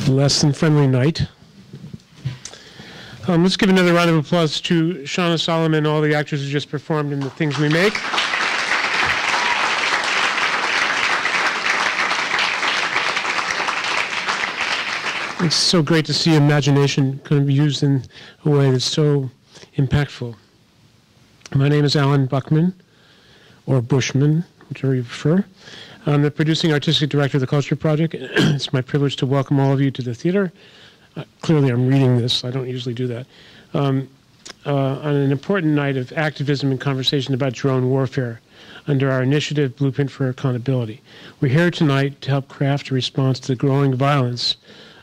Less than friendly night. Let's give another round of applause to Shana Solomon and all the actors who just performed in The Things We Make. It's so great to see imagination kind of used in a way that's so impactful. My name is Alan Buckman, or Bushman, whichever you prefer. I'm the producing artistic director of the Culture Project. It's my privilege to welcome all of you to the theater. Clearly, I'm reading this. I don't usually do that. On an important night of activism and conversation about drone warfare under our initiative, Blueprint for Accountability. We're here tonight to help craft a response to the growing violence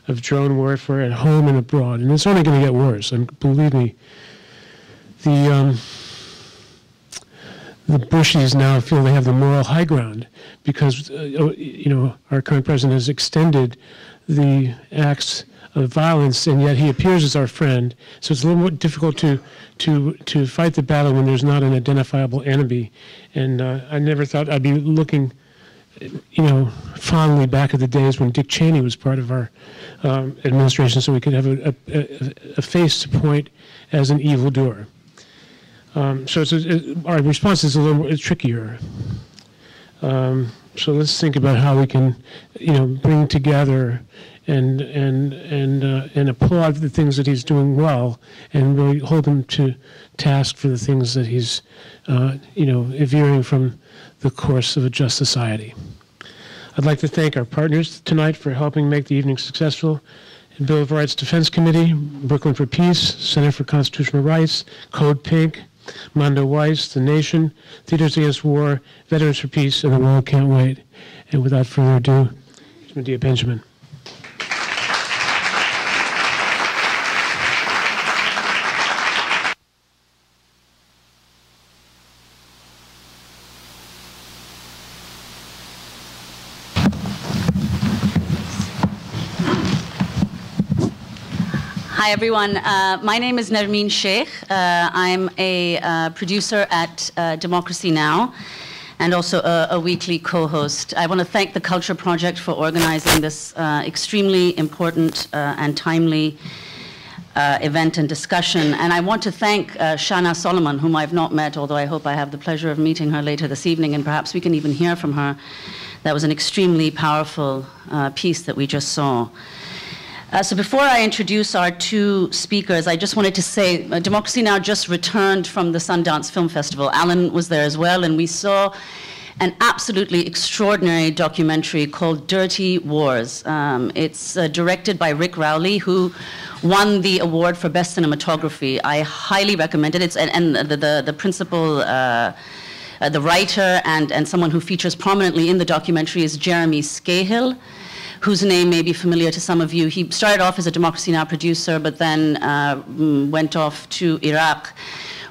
of drone warfare at home and abroad. And it's only going to get worse. And believe me, the Bushies now feel they have the moral high ground because, our current president has extended the acts of violence, and yet he appears as our friend. So it's a little more difficult to fight the battle when there's not an identifiable enemy. And I never thought I'd be looking, fondly back at the days when Dick Cheney was part of our administration, so we could have a face to point as an evildoer. So our response is a little trickier. So let's think about how we can, bring together and applaud the things that he's doing well, and really hold him to task for the things that he's, veering from the course of a just society. I'd like to thank our partners tonight for helping make the evening successful. The Bill of Rights Defense Committee, Brooklyn for Peace, Center for Constitutional Rights, CODEPINK, Mondo Weiss, The Nation, Theaters Against War, Veterans for Peace, and The World Can't Wait. And without further ado, here's Medea Benjamin. Hi, everyone. My name is Nermeen Shaikh. I'm a producer at Democracy Now! And also a weekly co-host. I want to thank the Culture Project for organizing this extremely important and timely event and discussion. And I want to thank Shana Solomon, whom I've not met, although I hope I have the pleasure of meeting her later this evening, and perhaps we can even hear from her. That was an extremely powerful piece that we just saw. So before I introduce our two speakers, I just wanted to say Democracy Now! Just returned from the Sundance Film Festival. Alan was there as well, and we saw an absolutely extraordinary documentary called Dirty Wars. It's directed by Rick Rowley, who won the award for Best Cinematography. I highly recommend it. And the principal, the writer and someone who features prominently in the documentary is Jeremy Scahill, whose name may be familiar to some of you. He started off as a Democracy Now! Producer, but then went off to Iraq,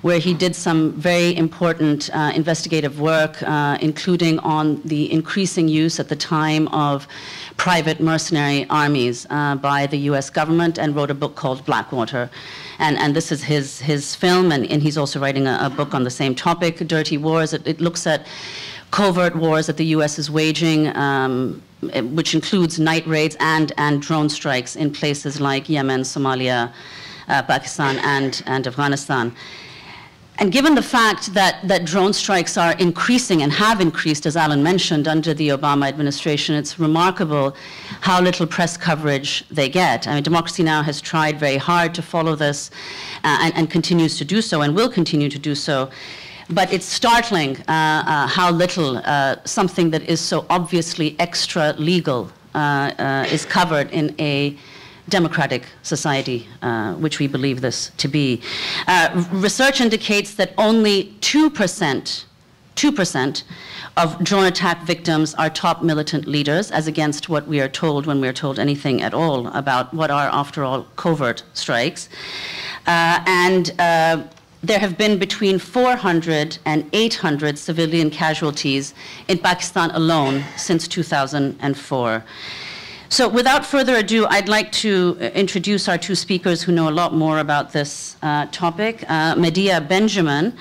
where he did some very important investigative work, including on the increasing use at the time of private mercenary armies by the US government, and wrote a book called Blackwater. And this is his film, and he's also writing a book on the same topic, Dirty Wars. It looks at covert wars that the US is waging, which includes night raids and drone strikes in places like Yemen, Somalia, Pakistan, and Afghanistan. And given the fact that drone strikes are increasing and have increased, as Alan mentioned, under the Obama administration, it's remarkable how little press coverage they get. I mean, Democracy Now! Has tried very hard to follow this and continues to do so and will continue to do so. But it's startling how little something that is so obviously extra-legal is covered in a democratic society, which we believe this to be. Research indicates that only 2% of drone attack victims are top militant leaders, as against what we are told when we are told anything at all about what are, after all, covert strikes. There have been between 400 and 800 civilian casualties in Pakistan alone since 2004. So without further ado, I'd like to introduce our two speakers who know a lot more about this topic. Medea Benjamin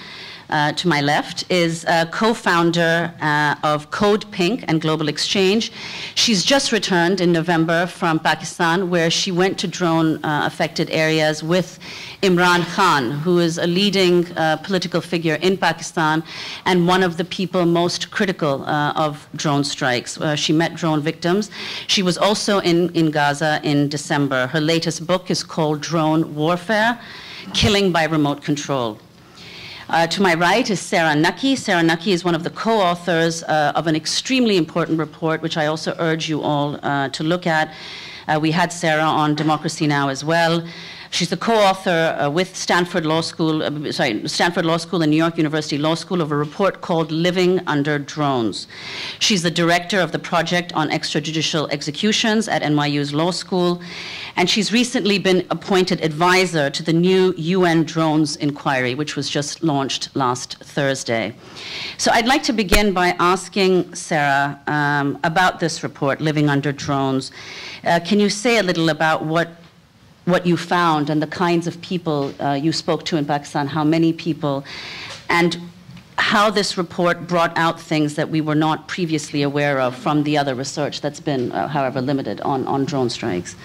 to my left, is co-founder of CODEPINK and Global Exchange. She's just returned in November from Pakistan, where she went to drone-affected areas with Imran Khan, who is a leading political figure in Pakistan and one of the people most critical of drone strikes. She met drone victims. She was also in Gaza in December. Her latest book is called Drone Warfare: Killing by Remote Control. To my right is Sarah Knuckey. Sarah Knuckey is one of the co-authors of an extremely important report, which I also urge you all to look at. We had Sarah on Democracy Now! As well. She's the co-author with Stanford Law School and New York University Law School of a report called Living Under Drones. She's the director of the Project on Extrajudicial Executions at NYU's Law School, and she's recently been appointed advisor to the new UN Drones Inquiry, which was just launched last Thursday. So I'd like to begin by asking Sarah about this report, Living Under Drones. Can you say a little about what you found and the kinds of people you spoke to in Pakistan, how many people, and how this report brought out things that we were not previously aware of from the other research that's been, however, limited on drone strikes?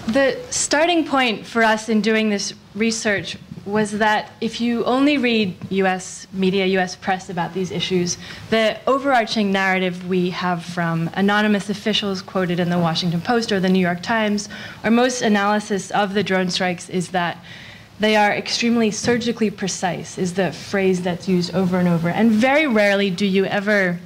The starting point for us in doing this research was that if you only read US media, US press about these issues, the overarching narrative we have from anonymous officials quoted in the Washington Post or the New York Times, or most analysis of the drone strikes, is that they are extremely surgically precise, is the phrase that's used over and over. And very rarely do you ever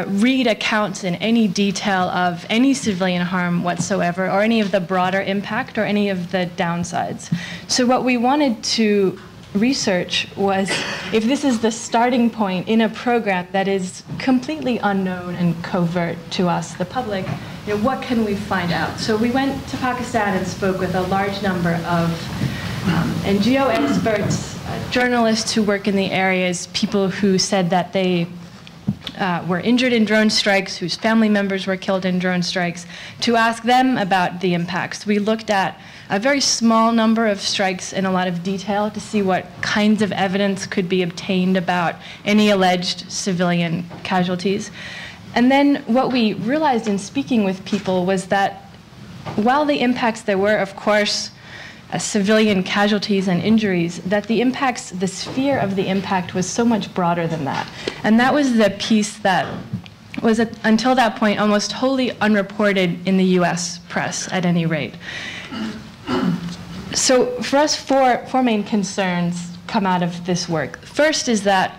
read accounts in any detail of any civilian harm whatsoever, or any of the broader impact, or any of the downsides. So what we wanted to research was, if this is the starting point in a program that is completely unknown and covert to us, the public, what can we find out? So we went to Pakistan and spoke with a large number of NGO experts, journalists who work in the areas, people who said that they were injured in drone strikes, whose family members were killed in drone strikes, to ask them about the impacts. We looked at a very small number of strikes in a lot of detail to see what kinds of evidence could be obtained about any alleged civilian casualties. And then what we realized in speaking with people was that while the impacts there were, of course, civilian casualties and injuries, that the impacts, the sphere of the impact was so much broader than that. And that was the piece that was, until that point, almost wholly unreported in the US press, at any rate. So for us, four main concerns come out of this work. First is that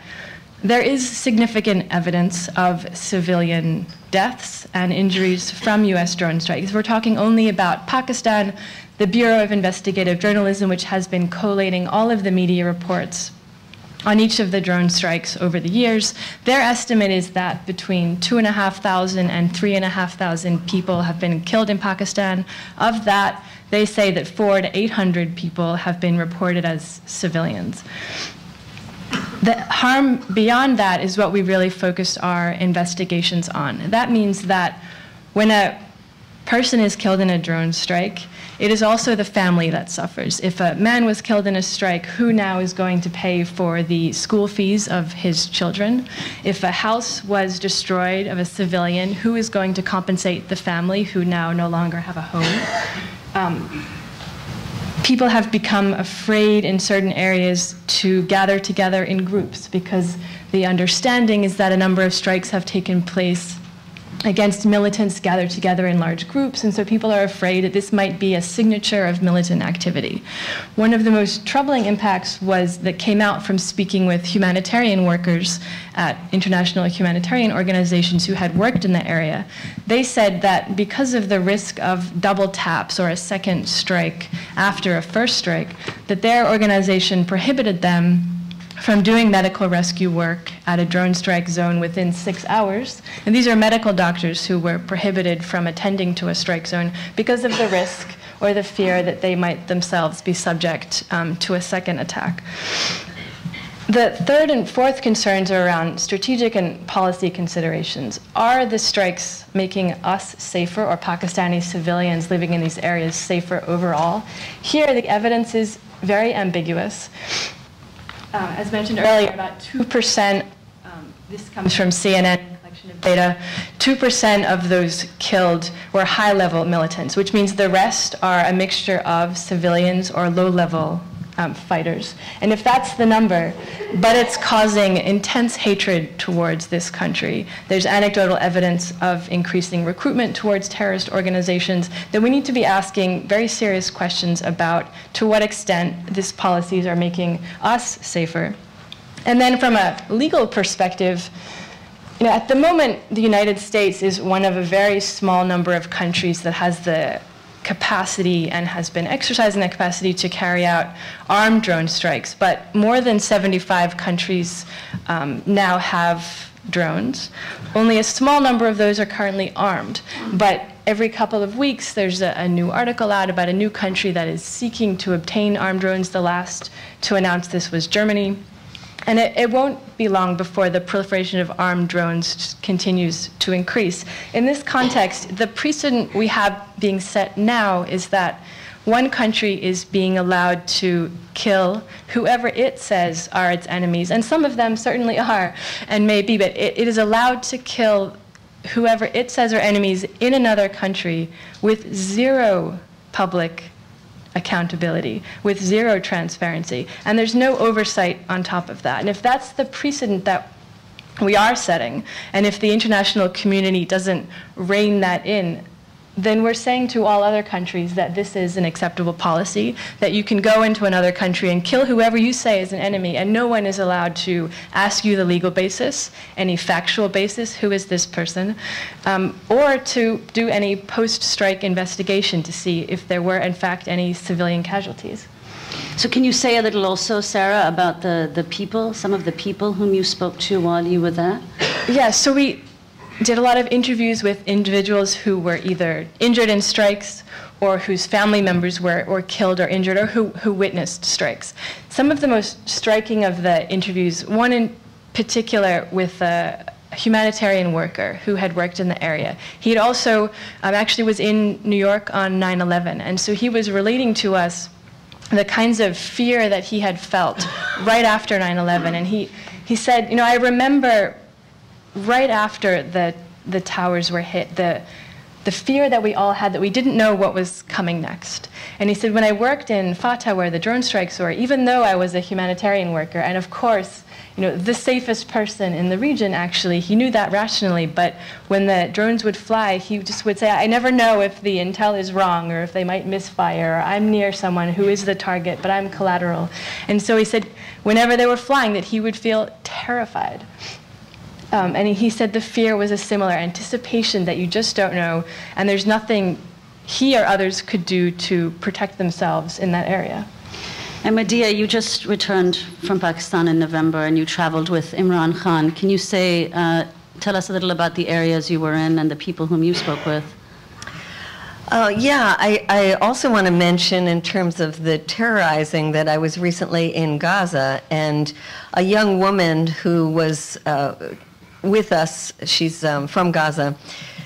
there is significant evidence of civilian deaths and injuries from US drone strikes. We're talking only about Pakistan, the Bureau of Investigative Journalism, which has been collating all of the media reports on each of the drone strikes over the years. Their estimate is that between 2,500 and 3,500 people have been killed in Pakistan. Of that, they say that 400 to 800 people have been reported as civilians. The harm beyond that is what we really focused our investigations on. That means that when a person is killed in a drone strike, it is also the family that suffers. If a man was killed in a strike, who now is going to pay for the school fees of his children? If a house was destroyed of a civilian, who is going to compensate the family who now no longer have a home? People have become afraid in certain areas to gather together in groups because the understanding is that a number of strikes have taken place against militants gathered together in large groups, and so people are afraid that this might be a signature of militant activity. One of the most troubling impacts that came out from speaking with humanitarian workers at international humanitarian organizations who had worked in the area. They said that because of the risk of double taps or a second strike after a first strike, that their organization prohibited them from doing medical rescue work at a drone strike zone within 6 hours. And these are medical doctors who were prohibited from attending to a strike zone because of the risk or the fear that they might themselves be subject to a second attack. The third and fourth concerns are around strategic and policy considerations. Are the strikes making us safer, or Pakistani civilians living in these areas safer overall? Here, the evidence is very ambiguous. as mentioned earlier, about 2%, this comes from CNN, collection of data, 2% of those killed were high-level militants, which means the rest are a mixture of civilians or low-level fighters. And if that's the number, but it's causing intense hatred towards this country, there's anecdotal evidence of increasing recruitment towards terrorist organizations, then we need to be asking very serious questions about to what extent these policies are making us safer. And then from a legal perspective, at the moment, the United States is one of a very small number of countries that has the capacity and has been exercising that capacity to carry out armed drone strikes. But more than 75 countries now have drones. Only a small number of those are currently armed. But every couple of weeks, there's a new article out about a new country that is seeking to obtain armed drones. The last to announce this was Germany. And it won't be long before the proliferation of armed drones continues to increase. In this context, the precedent we have being set now is that one country is being allowed to kill whoever it says are its enemies, and some of them certainly are and may be, but it is allowed to kill whoever it says are enemies in another country with zero public accountability, with zero transparency, and there's no oversight on top of that. And if that's the precedent that we are setting, and if the international community doesn't rein that in, then we're saying to all other countries that this is an acceptable policy, that you can go into another country and kill whoever you say is an enemy, and no one is allowed to ask you the legal basis, any factual basis, who is this person, or to do any post-strike investigation to see if there were, in fact, any civilian casualties. So can you say a little also, Sarah, about the people, some of the people whom you spoke to while you were there? Yeah, so we did a lot of interviews with individuals who were either injured in strikes or whose family members were killed or injured, or who witnessed strikes. Some of the most striking of the interviews, one in particular with a humanitarian worker who had worked in the area. He had also actually was in New York on 9/11, and so he was relating to us the kinds of fear that he had felt right after 9/11. And he said, I remember right after the towers were hit, the fear that we all had, that we didn't know what was coming next. And he said, when I worked in Fatah, where the drone strikes were, even though I was a humanitarian worker, and of course, the safest person in the region, actually, he knew that rationally, but when the drones would fly, he just would say, I never know if the intel is wrong, or if they might misfire, or I'm near someone who is the target, but I'm collateral. And so he said, whenever they were flying, that he would feel terrified. And he said the fear was a similar anticipation that you just don't know, and there's nothing he or others could do to protect themselves in that area. And Medea, you just returned from Pakistan in November, and you traveled with Imran Khan. Can you tell us a little about the areas you were in and the people whom you spoke with? Yeah, I also want to mention, in terms of the terrorizing, that I was recently in Gaza, and a young woman who was with us, she's from Gaza,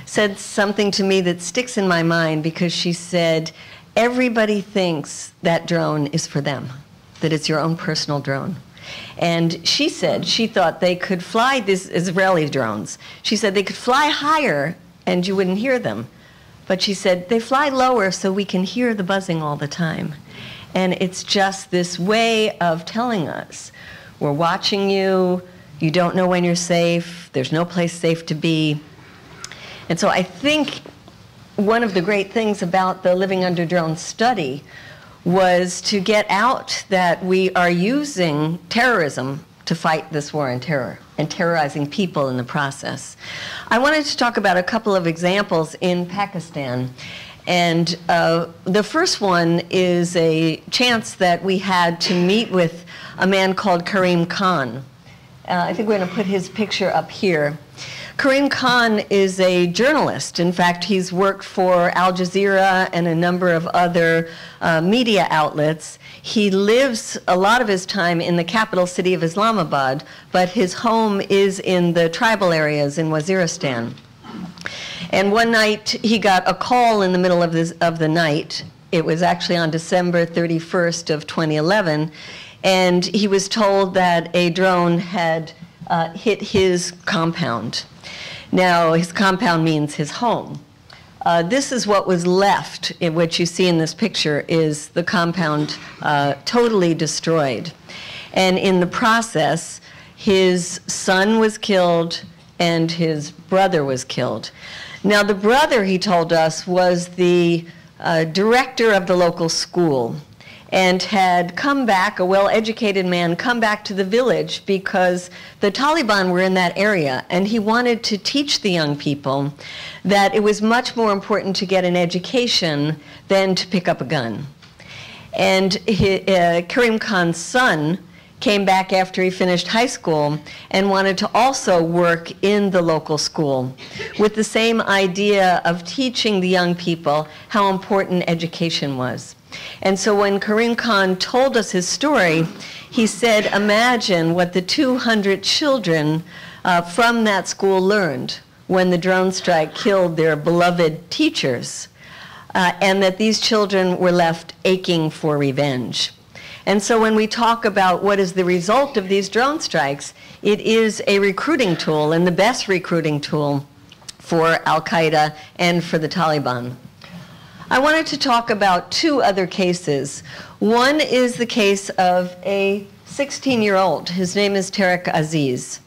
said something to me that sticks in my mind, because she said, everybody thinks that drone is for them, that it's your own personal drone. And she said she thought they could fly these Israeli drones. She said they could fly higher and you wouldn't hear them. But she said they fly lower so we can hear the buzzing all the time. And it's just this way of telling us, we're watching you, you don't know when you're safe, there's no place safe to be. And so I think one of the great things about the Living Under Drone study was to get out that we are using terrorism to fight this war on terror, and terrorizing people in the process. I wanted to talk about a couple of examples in Pakistan. And the first one is a chance that we had to meet with a man called Karim Khan. I think we're going to put his picture up here. Karim Khan is a journalist. In fact, he's worked for Al Jazeera and a number of other media outlets. He lives a lot of his time in the capital city of Islamabad, but his home is in the tribal areas in Waziristan. And one night, he got a call in the middle of the night. It was actually on December 31st of 2011. and he was told that a drone had hit his compound. Now, his compound means his home. This is what was left. What you see in this picture is the compound totally destroyed. And in the process, his son was killed and his brother was killed. Now, the brother, he told us, was the director of the local school and had come back, a well-educated man, come back to the village because the Taliban were in that area, and he wanted to teach the young people that it was much more important to get an education than to pick up a gun. And Karim Khan's son came back after he finished high school and wanted to also work in the local school with the same idea of teaching the young people how important education was. And so when Karim Khan told us his story, he said, imagine what the 200 children from that school learned when the drone strike killed their beloved teachers, and that these children were left aching for revenge. And so when we talk about what is the result of these drone strikes, it is a recruiting tool, and the best recruiting tool for Al-Qaeda and for the Taliban. I wanted to talk about two other cases. One is the case of a 16-year-old. His name is Tariq Aziz.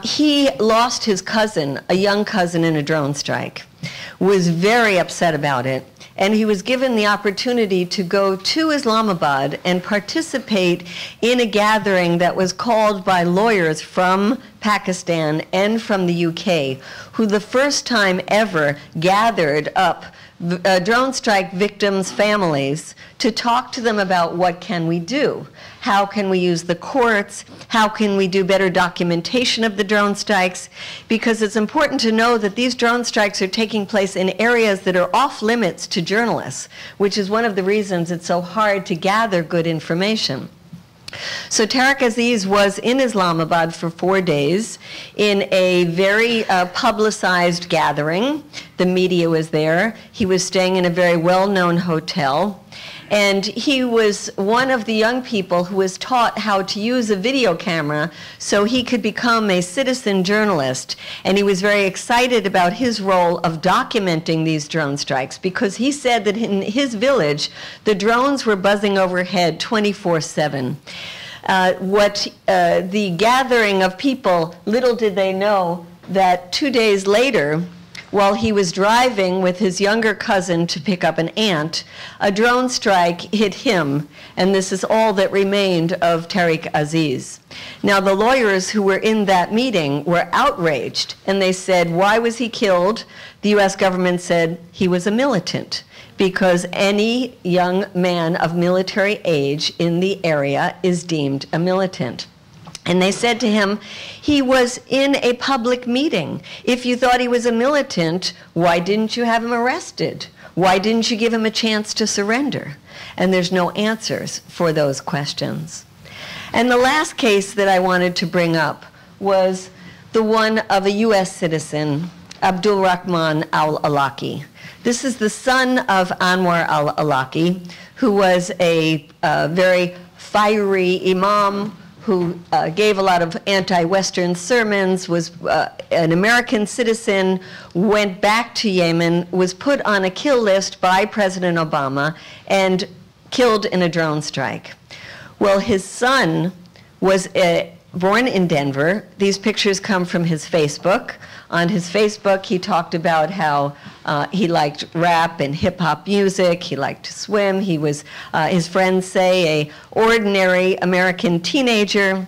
He lost his cousin, a young cousin, in a drone strike, was very upset about it, and he was given the opportunity to go to Islamabad and participate in a gathering that was called by lawyers from Pakistan and from the UK, who the first time ever gathered up drone strike victims' families to talk to them about what can we do. How can we use the courts? How can we do better documentation of the drone strikes? Because it's important to know that these drone strikes are taking place in areas that are off limits to journalists, which is one of the reasons it's so hard to gather good information. So Tariq Aziz was in Islamabad for 4 days in a very publicized gathering. The media was there. He was staying in a very well-known hotel. And he was one of the young people who was taught how to use a video camera so he could become a citizen journalist. And he was very excited about his role of documenting these drone strikes, because he said that in his village, the drones were buzzing overhead 24/7. The gathering of people, little did they know that 2 days later, while he was driving with his younger cousin to pick up an aunt, a drone strike hit him, and this is all that remained of Tariq Aziz. Now, the lawyers who were in that meeting were outraged, and they said, why was he killed? The US government said he was a militant, because any young man of military age in the area is deemed a militant. And they said to him, he was in a public meeting. If you thought he was a militant, why didn't you have him arrested? Why didn't you give him a chance to surrender? And there's no answers for those questions. And the last case that I wanted to bring up was the one of a US citizen, Abdul Rahman al-Awlaki. This is the son of Anwar al-Awlaki, who was a very fiery imam who gave a lot of anti-Western sermons, was an American citizen, went back to Yemen, was put on a kill list by President Obama, and killed in a drone strike. Well, his son was born in Denver. These pictures come from his Facebook. On his Facebook, he talked about how he liked rap and hip-hop music. He liked to swim. He was, his friends say, an ordinary American teenager.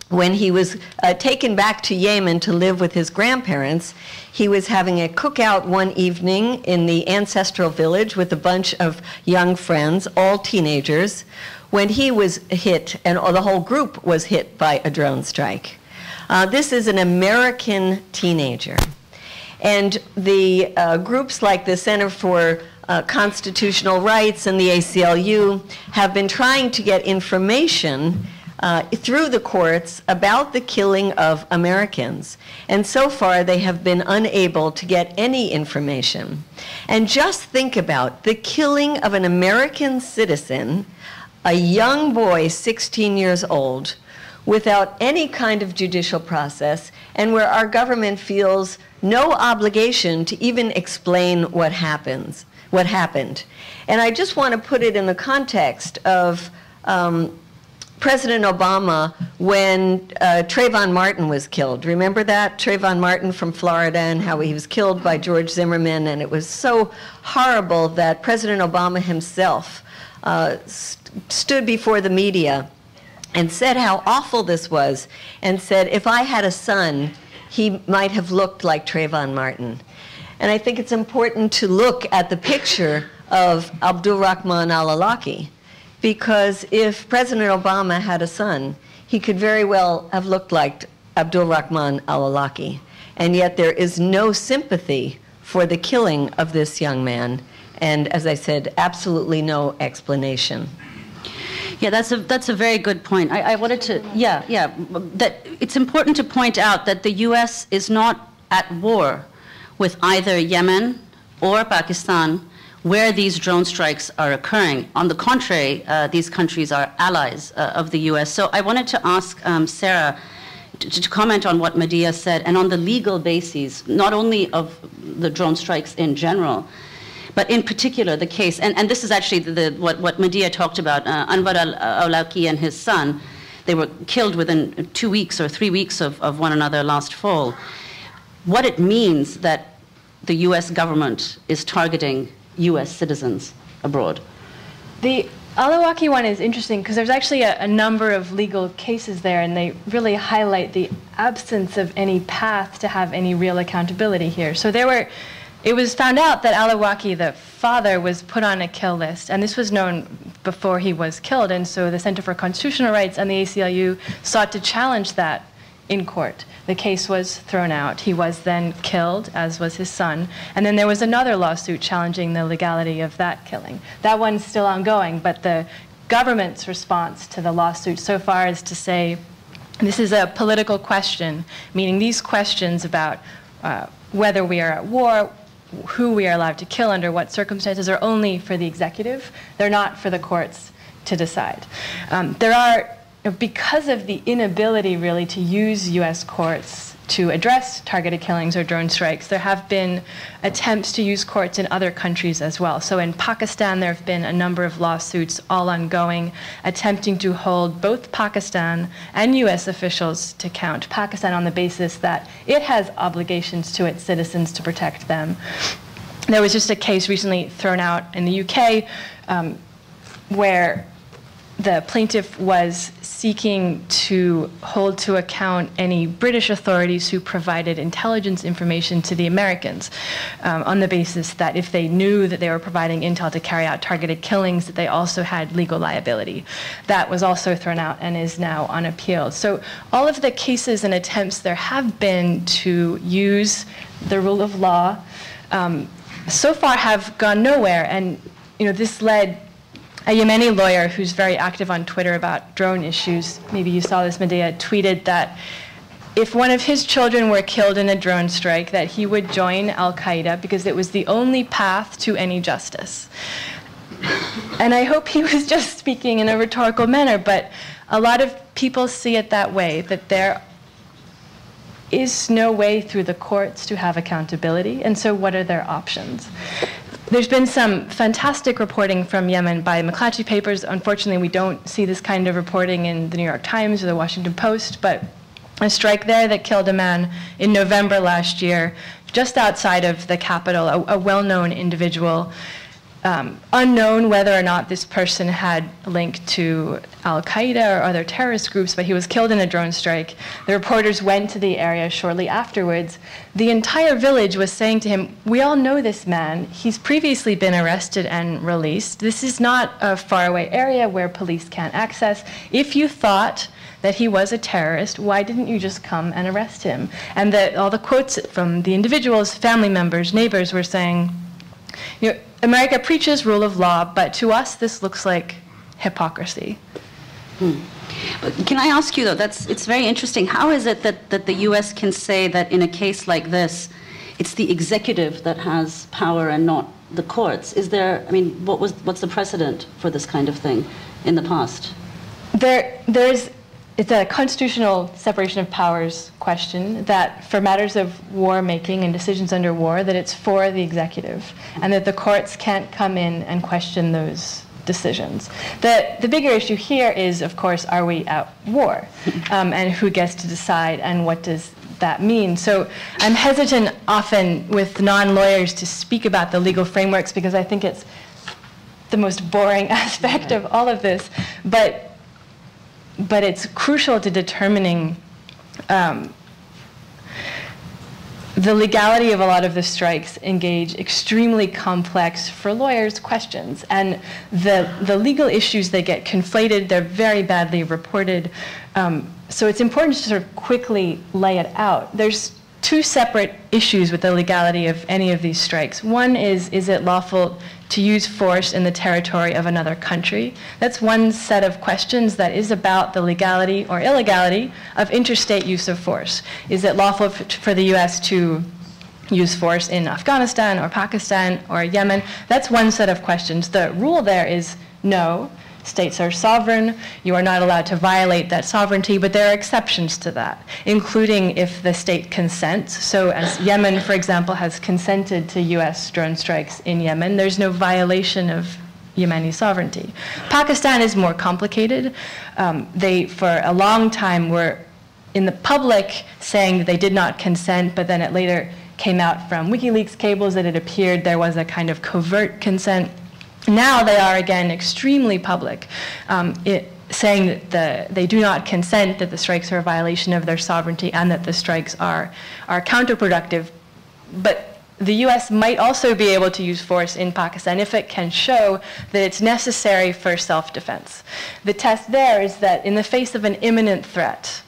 When he was taken back to Yemen to live with his grandparents, he was having a cookout one evening in the ancestral village with a bunch of young friends, all teenagers, when he was hit, and the whole group was hit by a drone strike. This is an American teenager. And the groups like the Center for Constitutional Rights and the ACLU have been trying to get information through the courts about the killing of Americans. And so far, they have been unable to get any information. And just think about the killing of an American citizen a young boy, 16 years old, without any kind of judicial process, and where our government feels no obligation to even explain what happened. And I just want to put it in the context of President Obama when Trayvon Martin was killed. Remember that? Trayvon Martin from Florida, and how he was killed by George Zimmerman, and it was so horrible that President Obama himself stood before the media and said how awful this was, and said, if I had a son, he might have looked like Trayvon Martin. And I think it's important to look at the picture of Abdul Rahman al-Awlaki, because if President Obama had a son, he could very well have looked like Abdul Rahman al-Awlaki. And yet there is no sympathy for the killing of this young man. And as I said, absolutely no explanation. Yeah, that's a very good point. I wanted to, that it's important to point out that the U.S. is not at war with either Yemen or Pakistan where these drone strikes are occurring. On the contrary, these countries are allies of the U.S. So I wanted to ask Sarah to comment on what Medea said, and on the legal bases, not only of the drone strikes in general, but in particular the case, and this is actually what Medea talked about, Anwar al-Awlaki and his son. They were killed within 2 weeks or 3 weeks of one another last fall. What it means that the U.S. government is targeting U.S. citizens abroad. The al-Awlaki one is interesting because there's actually a number of legal cases there, and they really highlight the absence of any path to have any real accountability here. So it was found out that al-Awlaki, the father, was put on a kill list, and this was known before he was killed, and so the Center for Constitutional Rights and the ACLU sought to challenge that in court. The case was thrown out. He was then killed, as was his son, and then there was another lawsuit challenging the legality of that killing. That one's still ongoing, but the government's response to the lawsuit so far is to say this is a political question, meaning these questions about whether we are at war, who we are allowed to kill under what circumstances, are only for the executive. They're not for the courts to decide. Because of the inability really to use U.S. courts to address targeted killings or drone strikes, there have been attempts to use courts in other countries as well. So in Pakistan, there have been a number of lawsuits, all ongoing, attempting to hold both Pakistan and U.S. officials to account. Pakistan on the basis that it has obligations to its citizens to protect them. There was just a case recently thrown out in the UK where the plaintiff was seeking to hold to account any British authorities who provided intelligence information to the Americans on the basis that if they knew that they were providing intel to carry out targeted killings, that they also had legal liability. That was also thrown out and is now on appeal. So all of the cases and attempts there have been to use the rule of law so far have gone nowhere, and this led a Yemeni lawyer who's very active on Twitter about drone issues, maybe you saw this, Medea, tweeted that if one of his children were killed in a drone strike, that he would join al-Qaeda because it was the only path to any justice. And I hope he was just speaking in a rhetorical manner, but a lot of people see it that way, that there is no way through the courts to have accountability, and so what are their options? There's been some fantastic reporting from Yemen by McClatchy Papers. Unfortunately, we don't see this kind of reporting in the New York Times or the Washington Post, but a strike there that killed a man in November last year, just outside of the capital, a well-known individual, unknown whether or not this person had a link to al-Qaeda or other terrorist groups, but he was killed in a drone strike. The reporters went to the area shortly afterwards. The entire village was saying to him, we all know this man. He's previously been arrested and released. This is not a faraway area where police can't access. If you thought that he was a terrorist, why didn't you just come and arrest him? And all the quotes from the individuals, family members, neighbors were saying, America preaches rule of law, but to us this looks like hypocrisy. Can I ask you, though, it's very interesting. How is it that the U.S. can say that in a case like this, it's the executive that has power and not the courts? Is there, what's the precedent for this kind of thing? in the past? It's a constitutional separation of powers question that for matters of war making and decisions under war, that it's for the executive and that the courts can't come in and question those decisions. The bigger issue here is, of course, are we at war? And who gets to decide and what does that mean? So I'm hesitant often with non-lawyers to speak about the legal frameworks because I think it's the most boring aspect of all of this. But it's crucial to determining the legality of a lot of the strikes engage extremely complex, for lawyers, questions. And the legal issues, they get conflated, they're very badly reported. So it's important to sort of quickly lay it out. There's two separate issues with the legality of any of these strikes. One is it lawful to use force in the territory of another country? That's one set of questions that is about the legality or illegality of interstate use of force. Is it lawful for the US to use force in Afghanistan or Pakistan or Yemen? That's one set of questions. The rule there is no. States are sovereign. You are not allowed to violate that sovereignty, but there are exceptions to that, including if the state consents. So as Yemen, for example, has consented to US drone strikes in Yemen, there's no violation of Yemeni sovereignty. Pakistan is more complicated. They, for a long time, were in the public saying that they did not consent, but then it later came out from WikiLeaks cables that it appeared there was a kind of covert consent. Now they are, again, extremely public, saying that they do not consent, that the strikes are a violation of their sovereignty, and that the strikes are counterproductive. But the US might also be able to use force in Pakistan if it can show that it's necessary for self-defense. The test there is that in the face of an imminent threat,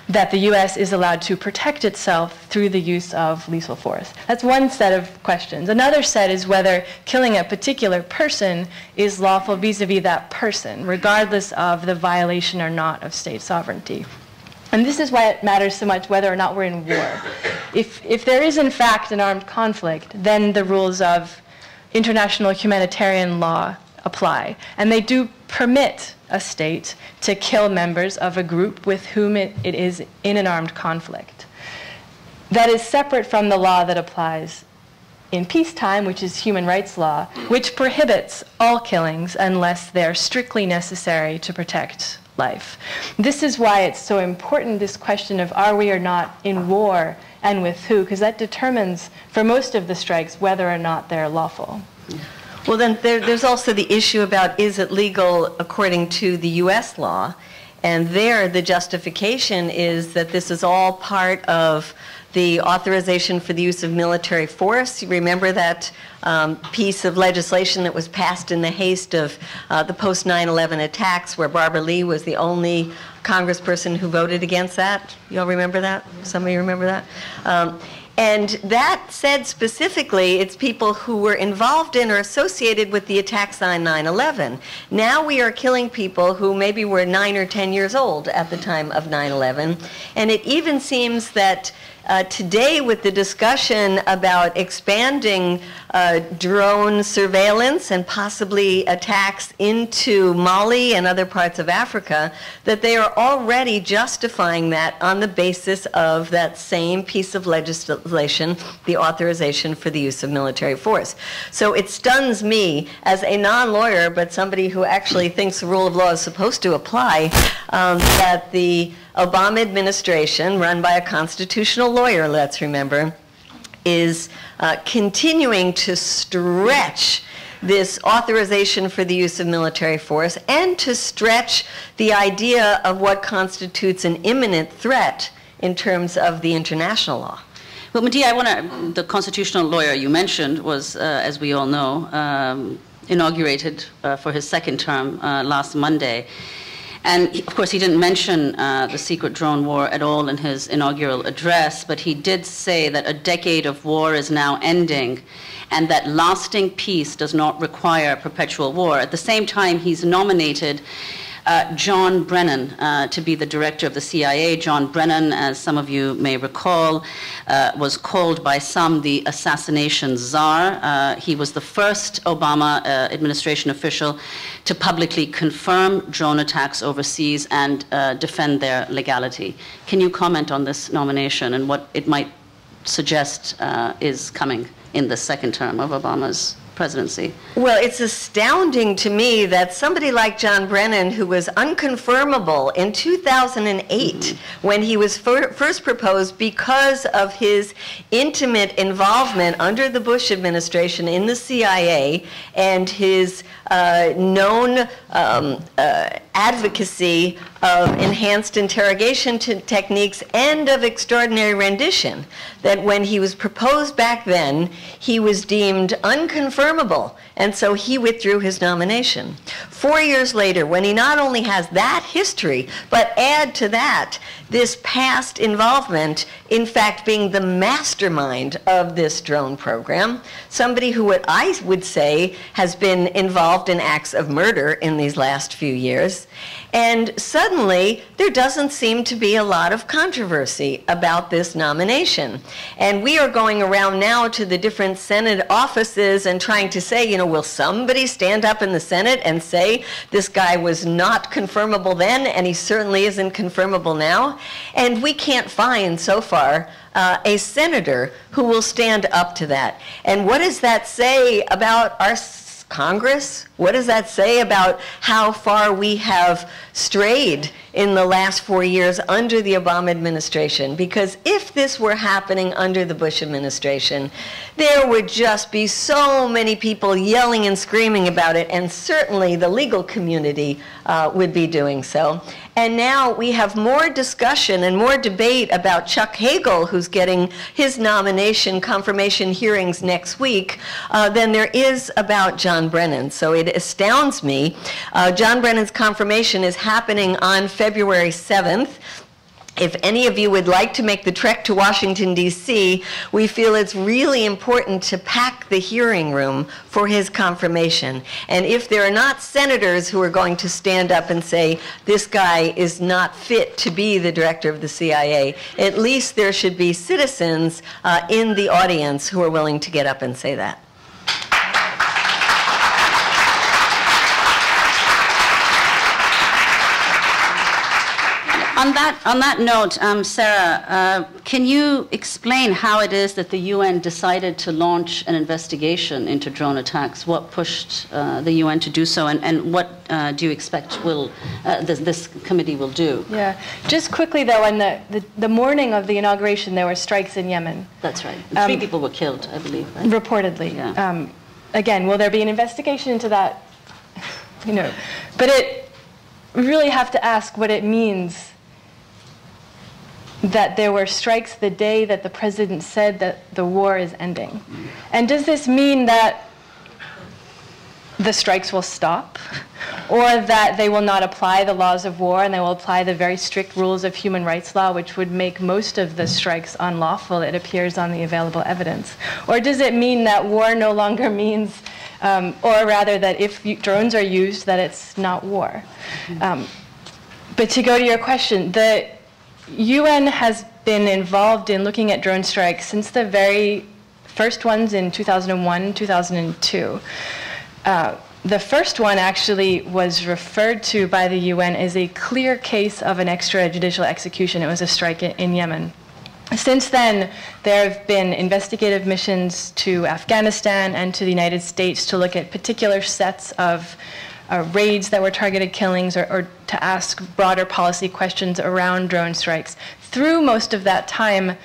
that the US is allowed to protect itself through the use of lethal force. That's one set of questions. Another set is whether killing a particular person is lawful vis-a-vis that person, regardless of the violation or not of state sovereignty. And this is why it matters so much whether or not we're in war. If there is in fact an armed conflict, then the rules of international humanitarian law apply. And they do permit a state to kill members of a group with whom it is in an armed conflict. That is separate from the law that applies in peacetime, which is human rights law, which prohibits all killings unless they're strictly necessary to protect life. This is why it's so important, this question of are we or not in war and with who, because that determines for most of the strikes whether or not they're lawful. Well, then there's also the issue about is it legal according to the US law? And there the justification is that this is all part of the authorization for the use of military force. You remember that piece of legislation that was passed in the haste of the post-9/11 attacks where Barbara Lee was the only congressperson who voted against that? You all remember that? Some of you remember that? And that said specifically, it's people who were involved in or associated with the attacks on 9/11. Now we are killing people who maybe were 9 or 10 years old at the time of 9/11. And it even seems that today with the discussion about expanding drone surveillance and possibly attacks into Mali and other parts of Africa, that they are already justifying that on the basis of that same piece of legislation, the authorization for the use of military force. So it stuns me as a non-lawyer, but somebody who actually thinks the rule of law is supposed to apply, that the Obama administration, run by a constitutional lawyer, let's remember, is continuing to stretch this authorization for the use of military force and to stretch the idea of what constitutes an imminent threat in terms of the international law. Well, Medea, the constitutional lawyer you mentioned was, as we all know, inaugurated for his second term last Monday. And of course, he didn't mention the secret drone war at all in his inaugural address, but he did say that a decade of war is now ending and that lasting peace does not require perpetual war. At the same time, he's nominated John Brennan to be the director of the CIA. John Brennan, as some of you may recall, was called by some the assassination czar. He was the first Obama administration official to publicly confirm drone attacks overseas and defend their legality. Can you comment on this nomination and what it might suggest is coming in the second term of Obama's presidency? Well, it's astounding to me that somebody like John Brennan, who was unconfirmable in 2008 when he was first proposed because of his intimate involvement under the Bush administration in the CIA and his known advocacy of enhanced interrogation techniques and of extraordinary rendition, that when he was proposed back then, he was deemed unconfirmable, and so he withdrew his nomination. 4 years later, when he not only has that history, but add to that this past involvement, in fact, being the mastermind of this drone program, somebody who what I would say has been involved in acts of murder in these last few years, and suddenly there doesn't seem to be a lot of controversy about this nomination. And we are going around now to the different Senate offices and trying to say, you know, will somebody stand up in the Senate and say this guy was not confirmable then and he certainly isn't confirmable now? And we can't find so far a senator who will stand up to that. And what does that say about our Congress? What does that say about how far we have strayed in the last 4 years under the Obama administration? Because if this were happening under the Bush administration, there would just be so many people yelling and screaming about it, and certainly the legal community would be doing so. And now we have more discussion and more debate about Chuck Hagel, who's getting his nomination confirmation hearings next week, than there is about John Brennan. So it astounds me. John Brennan's confirmation is happening on February 7th. If any of you would like to make the trek to Washington, D.C., we feel it's really important to pack the hearing room for his confirmation. And if there are not senators who are going to stand up and say, this guy is not fit to be the director of the CIA, at least there should be citizens in the audience who are willing to get up and say that. On that note, Sarah, can you explain how it is that the UN decided to launch an investigation into drone attacks? What pushed the UN to do so, and what do you expect will this committee will do? Yeah, just quickly though, on the morning of the inauguration, there were strikes in Yemen. That's right. 3 people were killed, I believe. Right? Reportedly. Yeah. Again, will there be an investigation into that? You know, but we really have to ask what it means that there were strikes the day that the president said that the war is ending. And does this mean that the strikes will stop, or that they will not apply the laws of war and they will apply the very strict rules of human rights law, which would make most of the strikes unlawful, it appears on the available evidence? Or does it mean that war no longer means, or rather that if drones are used, that it's not war? But to go to your question, the UN has been involved in looking at drone strikes since the very first ones in 2001, 2002. The first one actually was referred to by the UN as a clear case of an extrajudicial execution. It was a strike in Yemen. Since then, there have been investigative missions to Afghanistan and to the United States to look at particular sets of raids that were targeted killings, or to ask broader policy questions around drone strikes. Through most of that time,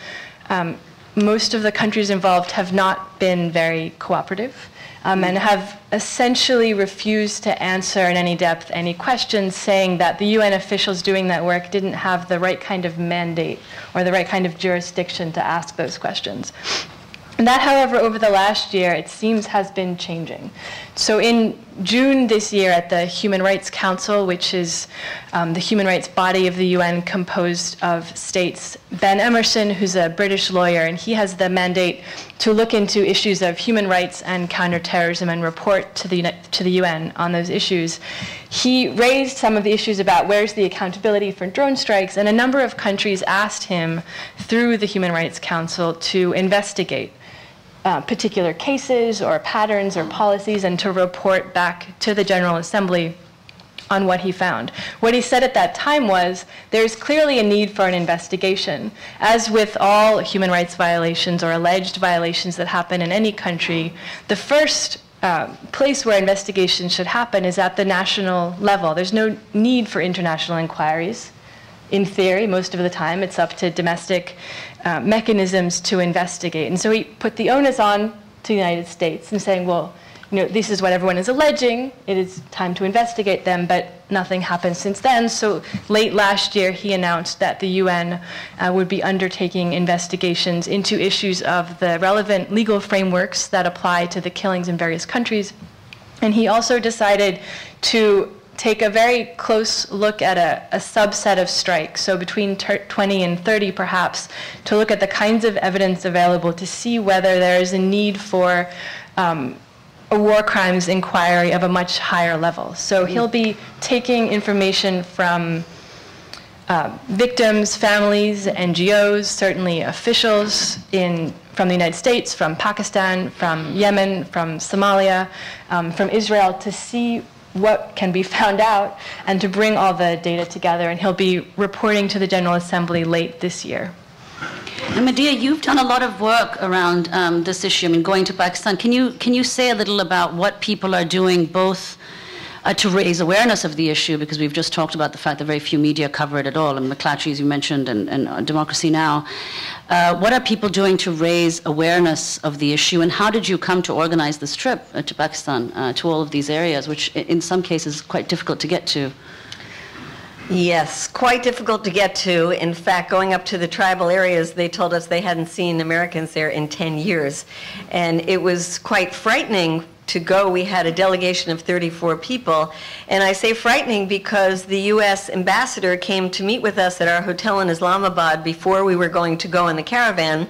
most of the countries involved have not been very cooperative and have essentially refused to answer in any depth any questions, saying that the UN officials doing that work didn't have the right kind of mandate or the right kind of jurisdiction to ask those questions. And that, however, over the last year, it seems has been changing. So in June this year at the Human Rights Council, which is the human rights body of the UN composed of states, Ben Emerson, who's a British lawyer, and he has the mandate to look into issues of human rights and counterterrorism and report to the UN on those issues. He raised some of the issues about where's the accountability for drone strikes, and a number of countries asked him through the Human Rights Council to investigate particular cases or patterns or policies and to report back to the General Assembly on what he found. What he said at that time was, there's clearly a need for an investigation. As with all human rights violations or alleged violations that happen in any country, the first place where investigation should happen is at the national level. There's no need for international inquiries. In theory, most of the time, it's up to domestic mechanisms to investigate. And so he put the onus on to the United States and saying, well, this is what everyone is alleging. It is time to investigate them, but nothing happened since then. So late last year, he announced that the UN would be undertaking investigations into issues of the relevant legal frameworks that apply to the killings in various countries. And he also decided to take a very close look at a subset of strikes, so between 20 and 30 perhaps, to look at the kinds of evidence available to see whether there is a need for a war crimes inquiry of a much higher level. So he'll be taking information from victims, families, NGOs, certainly officials from the United States, from Pakistan, from Yemen, from Somalia, from Israel, to see what can be found out and to bring all the data together. And he'll be reporting to the General Assembly late this year. And Medea, you've done a lot of work around this issue. I mean, going to Pakistan. Can you say a little about what people are doing, both to raise awareness of the issue, because we've just talked about the fact that very few media cover it at all, and McClatchy, as you mentioned, and Democracy Now! What are people doing to raise awareness of the issue, and how did you come to organize this trip to Pakistan, to all of these areas, which in some cases is quite difficult to get to? Yes, quite difficult to get to. In fact, going up to the tribal areas, they told us they hadn't seen Americans there in 10 years. And it was quite frightening to go. We had a delegation of 34 people. And I say frightening because the U.S. ambassador came to meet with us at our hotel in Islamabad before we were going to go in the caravan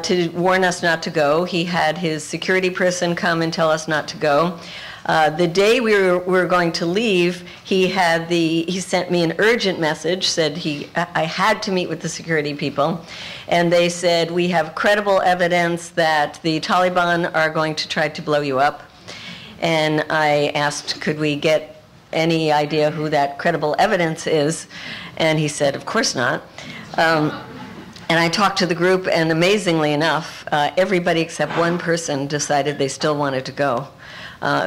to warn us not to go. He had his security person come and tell us not to go. The day we were going to leave, he sent me an urgent message, said I had to meet with the security people. And they said, we have credible evidence that the Taliban are going to try to blow you up. And I asked, could we get any idea who that credible evidence is? And he said, of course not. And I talked to the group, and amazingly enough, everybody except one person decided they still wanted to go.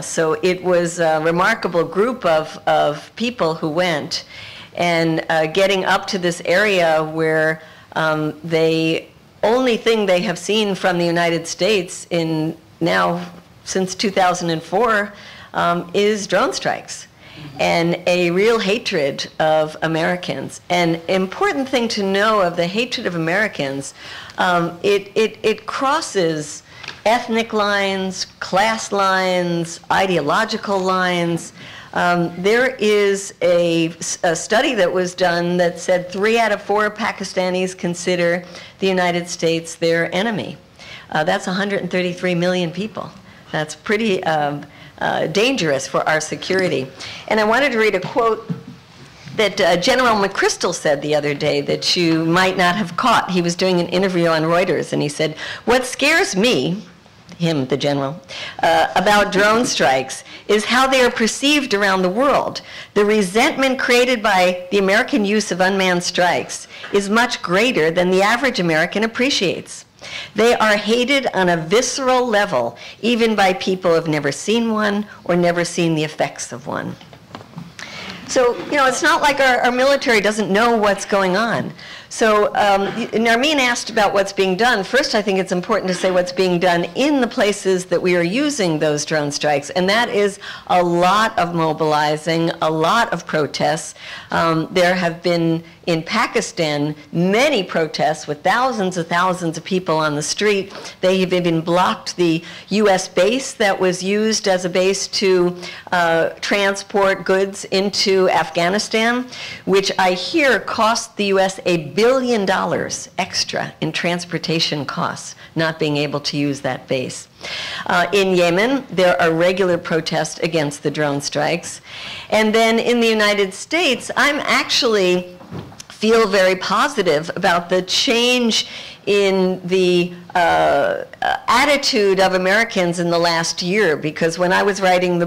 So it was a remarkable group of people who went, and getting up to this area where the only thing they have seen from the United States since 2004 is drone strikes and a real hatred of Americans. An important thing to know of the hatred of Americans, it crosses ethnic lines, class lines, ideological lines. There is a study that was done that said 3 out of 4 Pakistanis consider the United States their enemy. That's 133 million people. That's pretty dangerous for our security. And I wanted to read a quote that General McChrystal said the other day that you might not have caught. He was doing an interview on Reuters, and he said, "What scares me," him, the general, about drone strikes is how they are perceived around the world. The resentment created by the American use of unmanned strikes is much greater than the average American appreciates. They are hated on a visceral level, even by people who have never seen one or never seen the effects of one. So, it's not like our military doesn't know what's going on. So Nermeen asked about what's being done. First, I think it's important to say what's being done in the places that we are using those drone strikes, and that is a lot of mobilizing, a lot of protests. There have been, in Pakistan, many protests with thousands of people on the street. They have even blocked the U.S. base that was used as a base to transport goods into Afghanistan, which I hear cost the U.S. $1 billion extra in transportation costs, not being able to use that base. In Yemen, there are regular protests against the drone strikes. And then in the United States, I'm actually feel very positive about the change in the attitude of Americans in the last year, because when I was writing the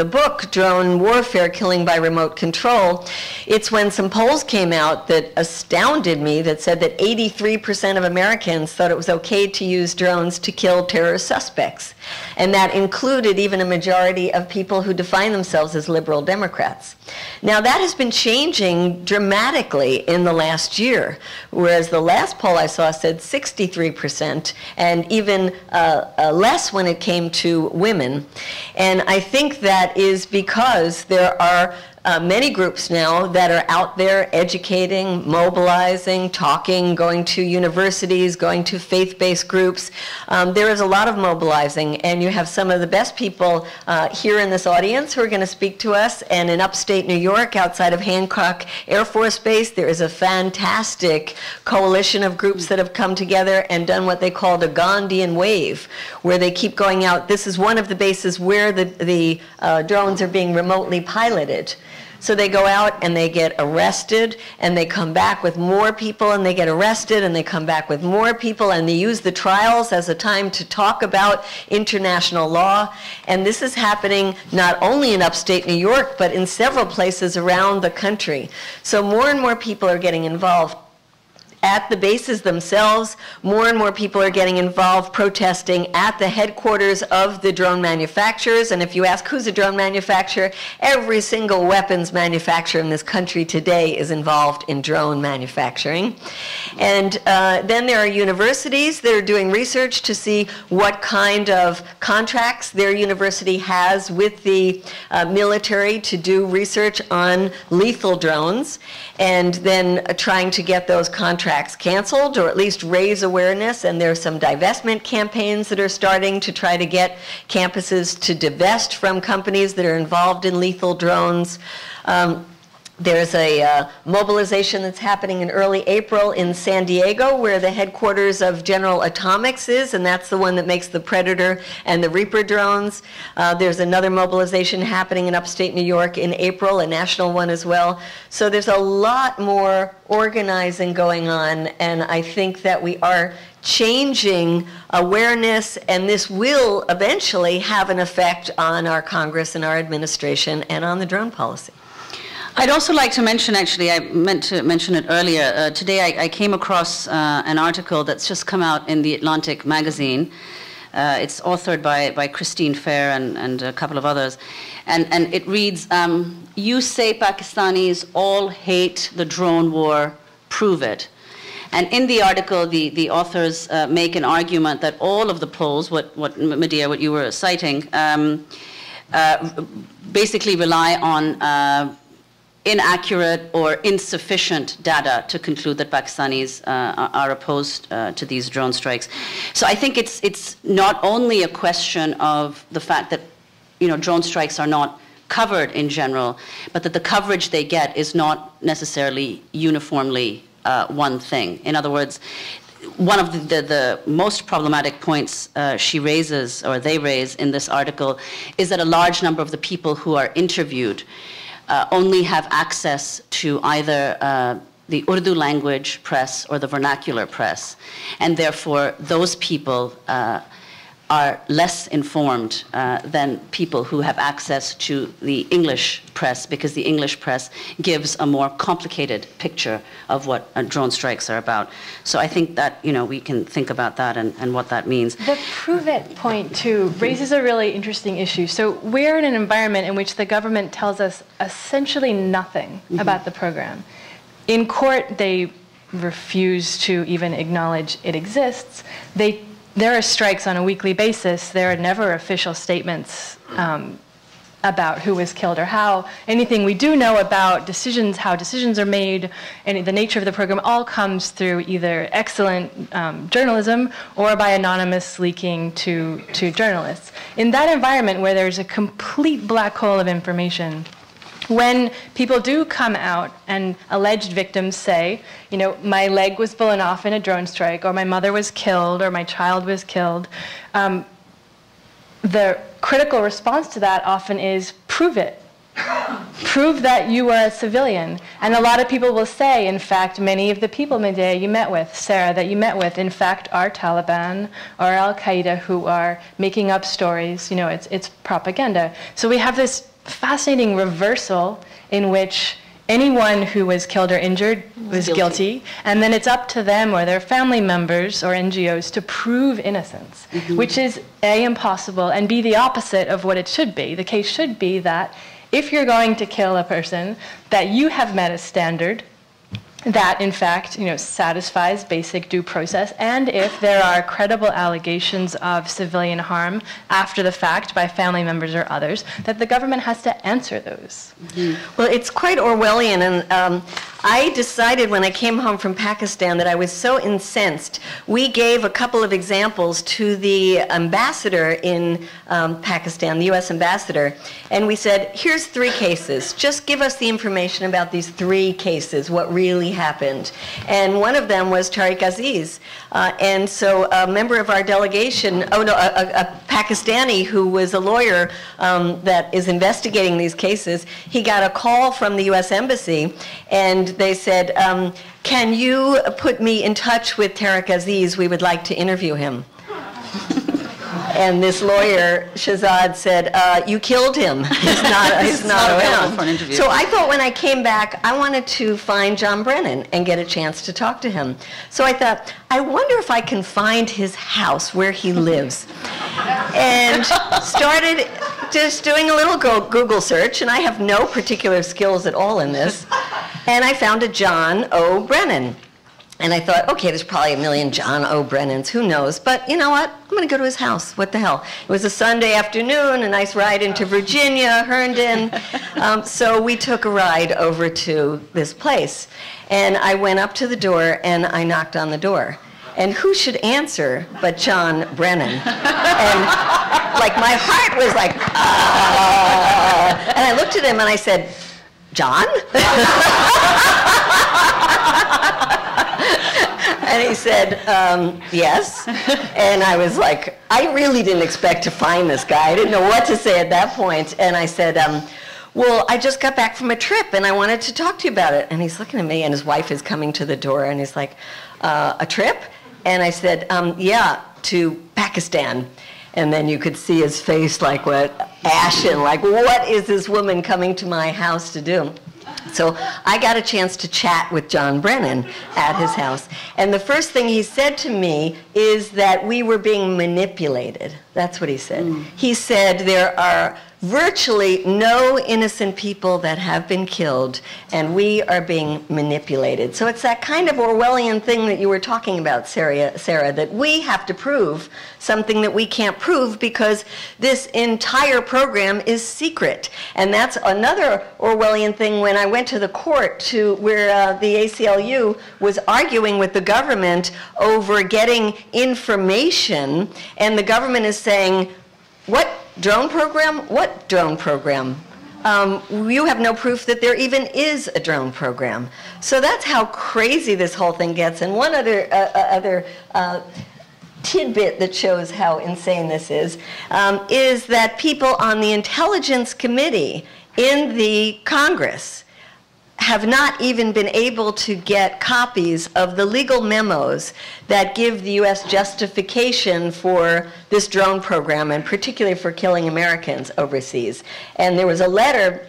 book, Drone Warfare, Killing by Remote Control, it's when some polls came out that astounded me that said that 83% of Americans thought it was okay to use drones to kill terrorist suspects. And that included even a majority of people who define themselves as liberal Democrats. Now that has been changing dramatically in the last year, whereas the last poll I saw said 63%, and even less when it came to women. And I think that is because there are many groups now that are out there educating, mobilizing, talking, going to universities, going to faith-based groups. There is a lot of mobilizing, and you have some of the best people here in this audience who are going to speak to us. And in upstate New York, outside of Hancock Air Force Base, there is a fantastic coalition of groups that have come together and done what they call the Gandhian wave, where they keep going out. This is one of the bases where the drones are being remotely piloted. So they go out and they get arrested, and they come back with more people, and they get arrested, and they come back with more people, and they use the trials as a time to talk about international law. And this is happening not only in upstate New York, but in several places around the country. So more and more people are getting involved at the bases themselves. More and more people are getting involved protesting at the headquarters of the drone manufacturers. And if you ask who's a drone manufacturer, every single weapons manufacturer in this country today is involved in drone manufacturing. And then there are universities that are doing research to see what kind of contracts their university has with the military to do research on lethal drones, and then trying to get those contracts canceled or at least raise awareness. And there are some divestment campaigns that are starting to try to get campuses to divest from companies that are involved in lethal drones. There's a mobilization that's happening in early April in San Diego, where the headquarters of General Atomics is, and that's the one that makes the Predator and the Reaper drones. There's another mobilization happening in upstate New York in April, a national one as well. So there's a lot more organizing going on, and I think that we are changing awareness, and this will eventually have an effect on our Congress and our administration and on the drone policy. I'd also like to mention, actually, I meant to mention it earlier. Today I came across an article that's just come out in the Atlantic magazine. It's authored by Christine Fair and a couple of others. And it reads, "You say Pakistanis all hate the drone war, prove it." And in the article, the authors make an argument that all of the polls, what Medea, what you were citing, basically rely on inaccurate or insufficient data to conclude that Pakistanis are opposed to these drone strikes. So I think it's not only a question of the fact that drone strikes are not covered in general, but that the coverage they get is not necessarily uniformly one thing. In other words, one of the most problematic points she raises, or they raise in this article, is that a large number of the people who are interviewed only have access to either the Urdu language press or the vernacular press. And therefore, those people are less informed than people who have access to the English press, because the English press gives a more complicated picture of what drone strikes are about. So I think that we can think about that and what that means. The prove it point too raises a really interesting issue. So we're in an environment in which the government tells us essentially nothing about the program. In court, they refuse to even acknowledge it exists. There are strikes on a weekly basis. There are never official statements about who was killed or how. Anything we do know about decisions, how decisions are made, and the nature of the program all comes through either excellent journalism or by anonymous leaking to journalists. In that environment where there's a complete black hole of information, when people do come out and alleged victims say, you know, my leg was blown off in a drone strike, or my mother was killed, or my child was killed, the critical response to that often is, prove it. Prove that you were a civilian. And a lot of people will say, in fact, many of the people, Medea, you met with, Sarah, that you met with, in fact, are Taliban or Al-Qaeda who are making up stories. You know, it's propaganda. So we have this fascinating reversal in which anyone who was killed or injured was guilty, and then it's up to them or their family members or NGOs to prove innocence, which is A, impossible, and B, the opposite of what it should be. The case should be that if you're going to kill a person, that you have met a standard that, in fact, you know, satisfies basic due process, and if there are credible allegations of civilian harm after the fact by family members or others, that the government has to answer those. Well, it's quite Orwellian, and I decided when I came home from Pakistan that I was so incensed. We gave a couple of examples to the ambassador in Pakistan, the US ambassador, and we said, here's 3 cases. Just give us the information about these 3 cases, what really happened. And one of them was Tariq Aziz. And so a member of our delegation, a Pakistani who was a lawyer that is investigating these cases, he got a call from the US Embassy, and they said, can you put me in touch with Tariq Aziz? We would like to interview him. And this lawyer, Shahzad, said, you killed him. He's not around. For an interview. So I thought when I came back, I wanted to find John Brennan and get a chance to talk to him. So I thought, I wonder if I can find his house where he lives. And started just doing a little Google search, and I have no particular skills at all in this. And I found a John O. Brennan. And I thought, okay, there's probably a million John O. Brennans, who knows? But you know what? I'm going to go to his house. What the hell? It was a Sunday afternoon, a nice ride into Virginia, Herndon. So we took a ride over to this place. And I went up to the door, and I knocked on the door. And who should answer but John Brennan? And like my heart was like, and I looked at him and I said, John? And he said, yes. And I was like, I really didn't expect to find this guy. I didn't know what to say at that point. And I said, well, I just got back from a trip and I wanted to talk to you about it. And he's looking at me and his wife is coming to the door and he's like, a trip? And I said, yeah, to Pakistan. And then you could see his face like what, ashen, like what is this woman coming to my house to do? So I got a chance to chat with John Brennan at his house. And the first thing he said to me is that we were being manipulated. That's what he said. He said there are virtually no innocent people that have been killed, and we are being manipulated. So it's that kind of Orwellian thing that you were talking about, Sarah, that we have to prove something that we can't prove because this entire program is secret. And that's another Orwellian thing when I went to the court to where the ACLU was arguing with the government over getting information, and the government is saying, what drone program? What drone program? You have no proof that there even is a drone program. So that's how crazy this whole thing gets. And one other tidbit that shows how insane this is that people on the Intelligence Committee in the Congress have not even been able to get copies of the legal memos that give the U.S. justification for this drone program, and particularly for killing Americans overseas. And there was a letter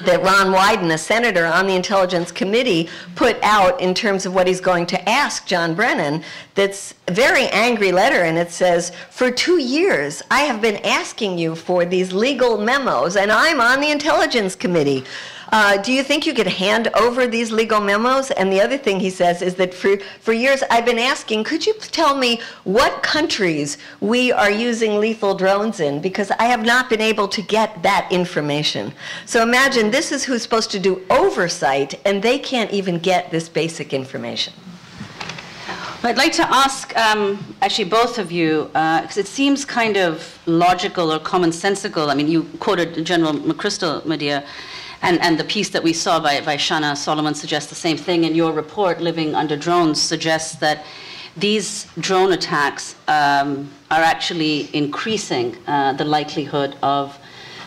that Ron Wyden, a senator on the Intelligence Committee, put out in terms of what he's going to ask John Brennan. That's a very angry letter, and it says, for 2 years, I have been asking you for these legal memos, and I'm on the Intelligence Committee. Do you think you could hand over these legal memos? And the other thing he says is that for years I've been asking, could you tell me what countries we are using lethal drones in? Because I have not been able to get that information. So imagine this is who's supposed to do oversight, and they can't even get this basic information. I'd like to ask, actually, both of you, because it seems kind of logical or commonsensical. I mean, you quoted General McChrystal, Medea, and the piece that we saw by Shana Solomon suggests the same thing. And your report, Living Under Drones, suggests that these drone attacks are actually increasing the likelihood of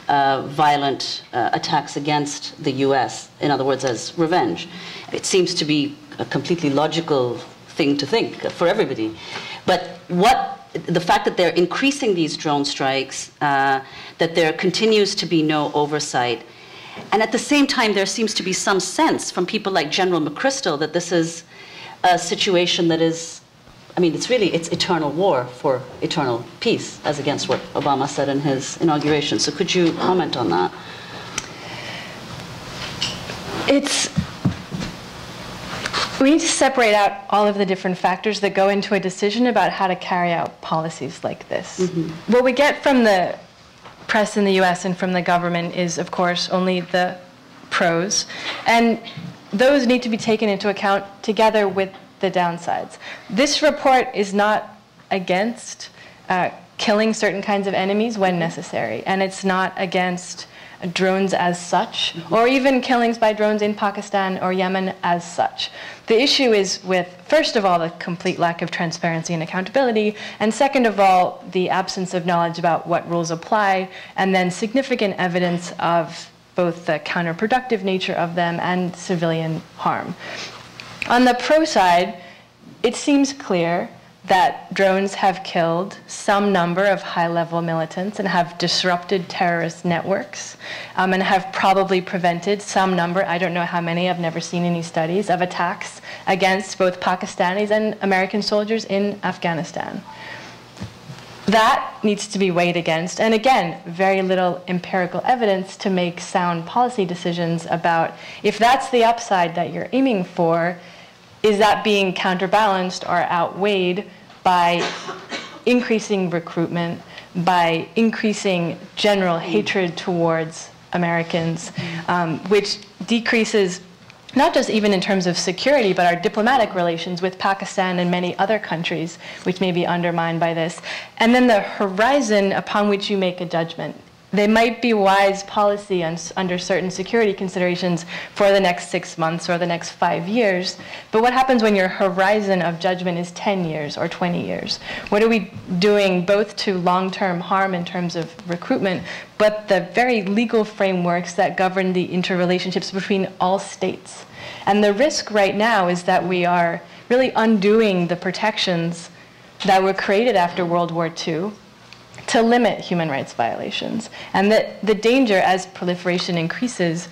violent attacks against the US, in other words, as revenge. It seems to be a completely logical thing to think for everybody. But the fact that they're increasing these drone strikes, that there continues to be no oversight, and at the same time there seems to be some sense from people like General McChrystal that this is a situation that is, I mean, it's eternal war for eternal peace, as against what Obama said in his inauguration. So could you comment on that? We need to separate out all of the different factors that go into a decision about how to carry out policies like this. Mm-hmm. What we get from the press in the US and from the government is, of course, only the pros. And those need to be taken into account together with the downsides. This report is not against killing certain kinds of enemies when necessary. And it's not against drones as such, or even killings by drones in Pakistan or Yemen as such. The issue is with, first of all, the complete lack of transparency and accountability, and second of all, the absence of knowledge about what rules apply, and then significant evidence of both the counterproductive nature of them and civilian harm. On the pro side, it seems clear that drones have killed some number of high-level militants and have disrupted terrorist networks, and have probably prevented some number, I don't know how many, I've never seen any studies, of attacks against both Pakistanis and American soldiers in Afghanistan. That needs to be weighed against, and again, very little empirical evidence to make sound policy decisions about if that's the upside that you're aiming for, is that being counterbalanced or outweighed by increasing recruitment, by increasing general hatred towards Americans, which decreases not just even in terms of security, but our diplomatic relations with Pakistan and many other countries, which may be undermined by this. And then the horizon upon which you make a judgment. They might be wise policy under certain security considerations for the next 6 months or the next 5 years. But what happens when your horizon of judgment is 10 years or 20 years? What are we doing both to long-term harm in terms of recruitment, but the very legal frameworks that govern the interrelationships between all states? And the risk right now is that we are really undoing the protections that were created after World War II to limit human rights violations. And that the danger as proliferation increases,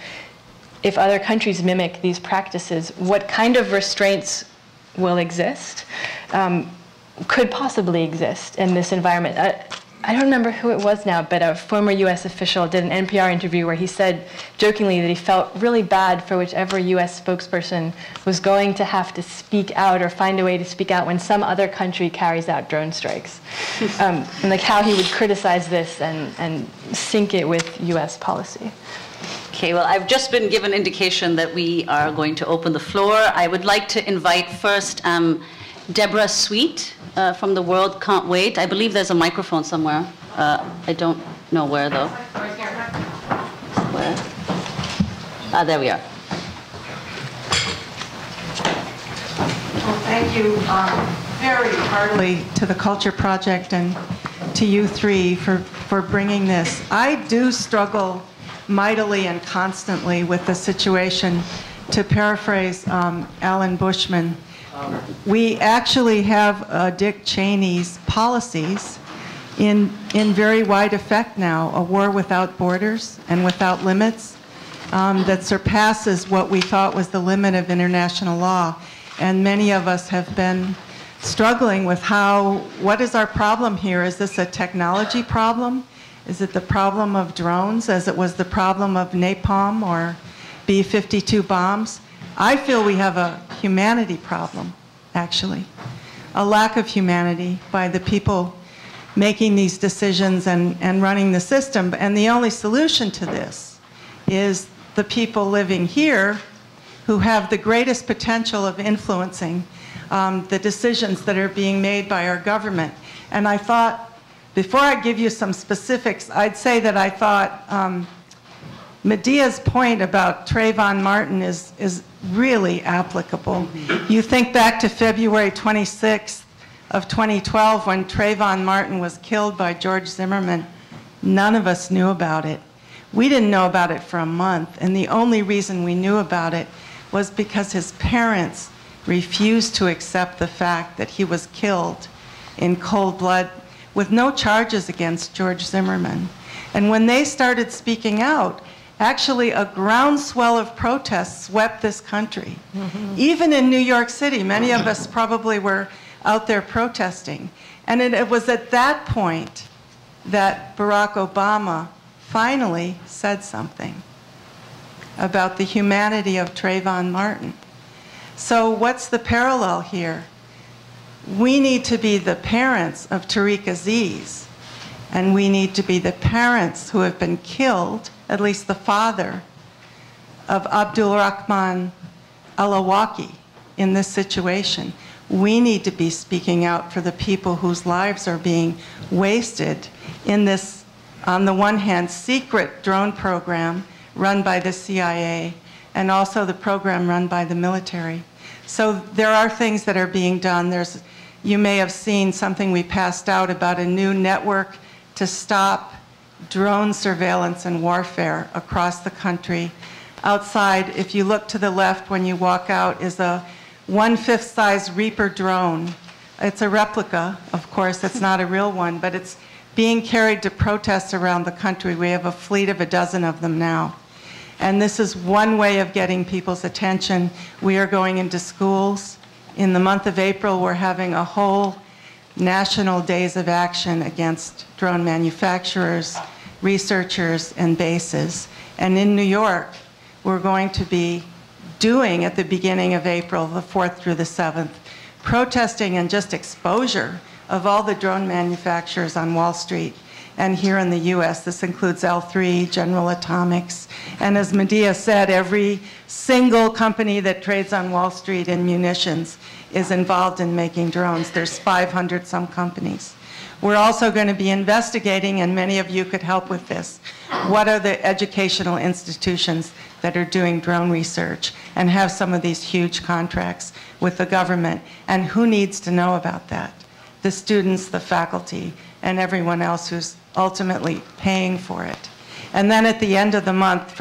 if other countries mimic these practices, what kind of restraints will exist, could possibly exist in this environment. I don't remember who it was now, but a former US official did an NPR interview where he said jokingly that he felt really bad for whichever US spokesperson was going to have to speak out or find a way to speak out when some other country carries out drone strikes. And like how he would criticize this and sync it with US policy. Okay, well, I've just been given indication that we are going to open the floor. I would like to invite first Deborah Sweet from The World Can't Wait. I believe there's a microphone somewhere. I don't know where, though. Where? Ah, there we are. Well, thank you very heartily to the Culture Project and to you three for bringing this. I do struggle mightily and constantly with the situation. To paraphrase Alan Bushman, we actually have Dick Cheney's policies in very wide effect now, a war without borders and without limits that surpasses what we thought was the limit of international law. And many of us have been struggling with what is our problem here? Is this a technology problem? Is it the problem of drones as it was the problem of napalm or B-52 bombs. I feel we have a humanity problem, actually, a lack of humanity by the people making these decisions and running the system. And the only solution to this is the people living here who have the greatest potential of influencing the decisions that are being made by our government. And I thought, before I give you some specifics, I'd say that I thought Medea's point about Trayvon Martin is really applicable. You think back to February 26th of 2012 when Trayvon Martin was killed by George Zimmerman. None of us knew about it. We didn't know about it for a month, and the only reason we knew about it was because his parents refused to accept the fact that he was killed in cold blood with no charges against George Zimmerman. And when they started speaking out, actually a groundswell of protests swept this country. Even in New York City, many of us probably were out there protesting. And it was at that point that Barack Obama finally said something about the humanity of Trayvon Martin. So what's the parallel here? We need to be the parents of Tariq Aziz, and we need to be the parents who have been killed, at least the father, of Abdul Rahman al-Awlaki in this situation. We need to be speaking out for the people whose lives are being wasted in this, on the one hand, secret drone program run by the CIA, and also the program run by the military. So there are things that are being done. You may have seen something we passed out about a new network to stop drone surveillance and warfare across the country. Outside, if you look to the left when you walk out, is a 1/5 size Reaper drone. It's a replica, of course, it's not a real one, but it's being carried to protests around the country. We have a fleet of a dozen of them now. And this is one way of getting people's attention. We are going into schools. In the month of April, we're having a whole national days of action against drone manufacturers, researchers, and bases. And in New York, we're going to be doing, at the beginning of April, the 4th through the 7th, protesting and just exposure of all the drone manufacturers on Wall Street. And here in the US, this includes L3, General Atomics, and as Medea said, every single company that trades on Wall Street in munitions is involved in making drones. There's 500 some companies. We're also going to be investigating, and many of you could help with this, what are the educational institutions that are doing drone research and have some of these huge contracts with the government, and who needs to know about that? The students, the faculty, and everyone else who's ultimately paying for it. And then at the end of the month,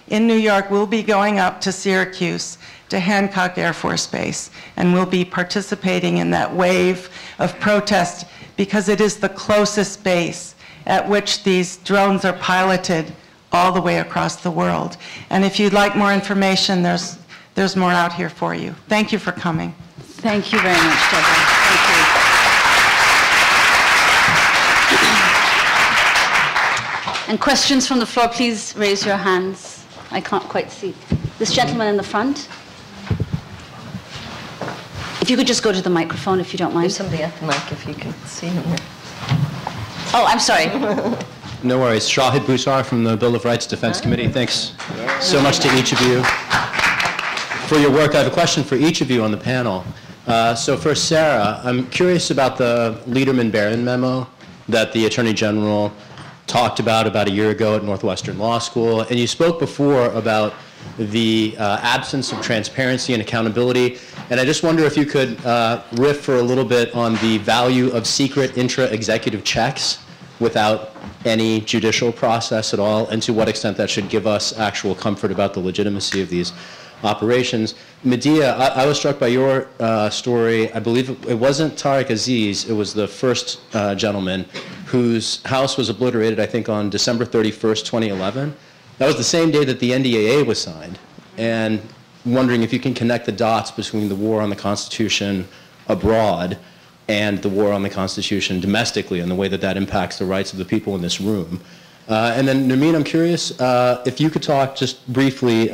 in New York, we'll be going up to Syracuse, to Hancock Air Force Base, and we'll be participating in that wave of protest because it is the closest base at which these drones are piloted all the way across the world. And if you'd like more information, there's more out here for you. Thank you for coming. Thank you very much, Deborah. Thank you. And questions from the floor, please raise your hands. I can't quite see. This gentleman in the front. If you could just go to the microphone, if you don't mind. There's somebody at the mic, if you can see him there. Oh, I'm sorry. No worries. Shahid Boussar from the Bill of Rights Defense Committee. Thanks so much to each of you for your work. I have a question for each of you on the panel. So for Sarah, I'm curious about the Lederman-Barron memo that the Attorney General talked about a year ago at Northwestern Law School. And you spoke before about the absence of transparency and accountability. And I just wonder if you could riff for a little bit on the value of secret intra-executive checks without any judicial process at all, and to what extent that should give us actual comfort about the legitimacy of these operations. Medea, I was struck by your story. I believe it wasn't Tariq Aziz, it was the first gentleman whose house was obliterated, I think, on December 31st, 2011. That was the same day that the NDAA was signed. And wondering if you can connect the dots between the war on the Constitution abroad and the war on the Constitution domestically and the way that that impacts the rights of the people in this room. And then, Nermeen, I'm curious if you could talk just briefly,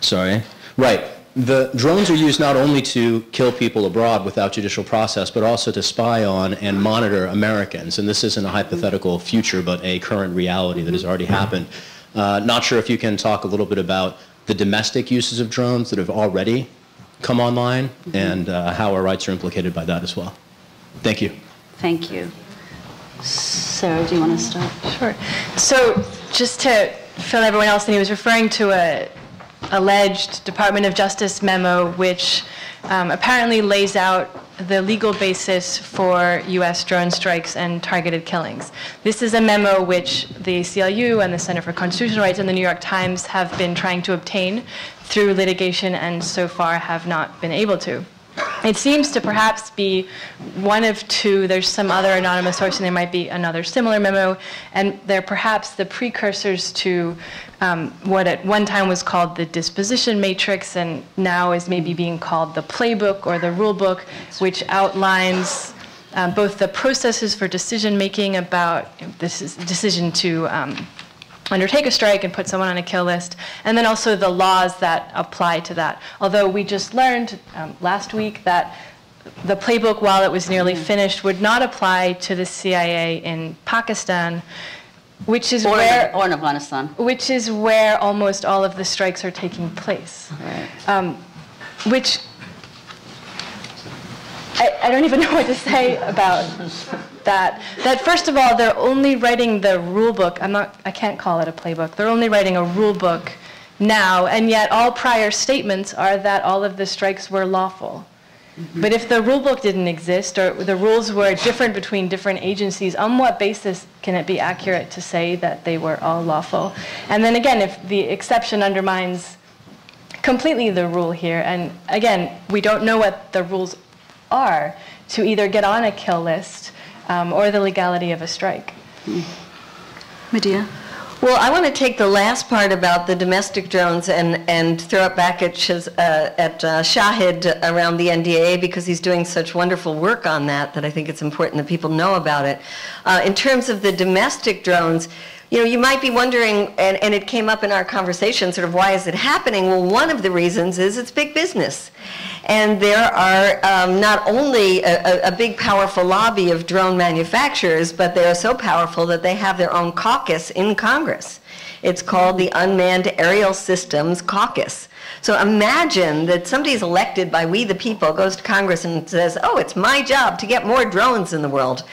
sorry, right. The drones are used not only to kill people abroad without judicial process, but also to spy on and monitor Americans. And this isn't a hypothetical future, but a current reality that has already happened. Not sure if you can talk a little bit about the domestic uses of drones that have already come online and how our rights are implicated by that as well. Thank you. Thank you. Sarah, do you want to start? Sure. So just to fill everyone else in, he was referring to a alleged Department of Justice memo which apparently lays out the legal basis for U.S. drone strikes and targeted killings. This is a memo which the ACLU and the Center for Constitutional Rights and the New York Times have been trying to obtain through litigation and so far have not been able to. It seems to perhaps be one of two. There's some other anonymous source, and there might be another similar memo, and they're perhaps the precursors to what at one time was called the disposition matrix, and now is maybe being called the playbook or the rule book, which outlines both the processes for decision making about this decision to undertake a strike and put someone on a kill list, and then also the laws that apply to that. Although we just learned last week that the playbook, while it was nearly finished, would not apply to the CIA in Pakistan, which is or in Afghanistan. Which is where almost all of the strikes are taking place. Right. Which I don't even know what to say about that. That first of all, they're only writing the rule book. I can't call it a playbook. They're only writing a rule book now, and yet all prior statements are that all of the strikes were lawful. But if the rule book didn't exist, or the rules were different between different agencies, on what basis can it be accurate to say that they were all lawful? And then again, if the exception undermines completely the rule here, and again, we don't know what the rules are to either get on a kill list or the legality of a strike. Medea? Well, I want to take the last part about the domestic drones and throw it back at Shahid around the NDAA, because he's doing such wonderful work on that I think it's important that people know about it. In terms of the domestic drones, you know, you might be wondering, and it came up in our conversation, sort of why is it happening? Well, one of the reasons is it's big business. And there are not only a big, powerful lobby of drone manufacturers, but they are so powerful that they have their own caucus in Congress. It's called the Unmanned Aerial Systems Caucus. So imagine that somebody's elected by we the people, goes to Congress and says, oh, it's my job to get more drones in the world.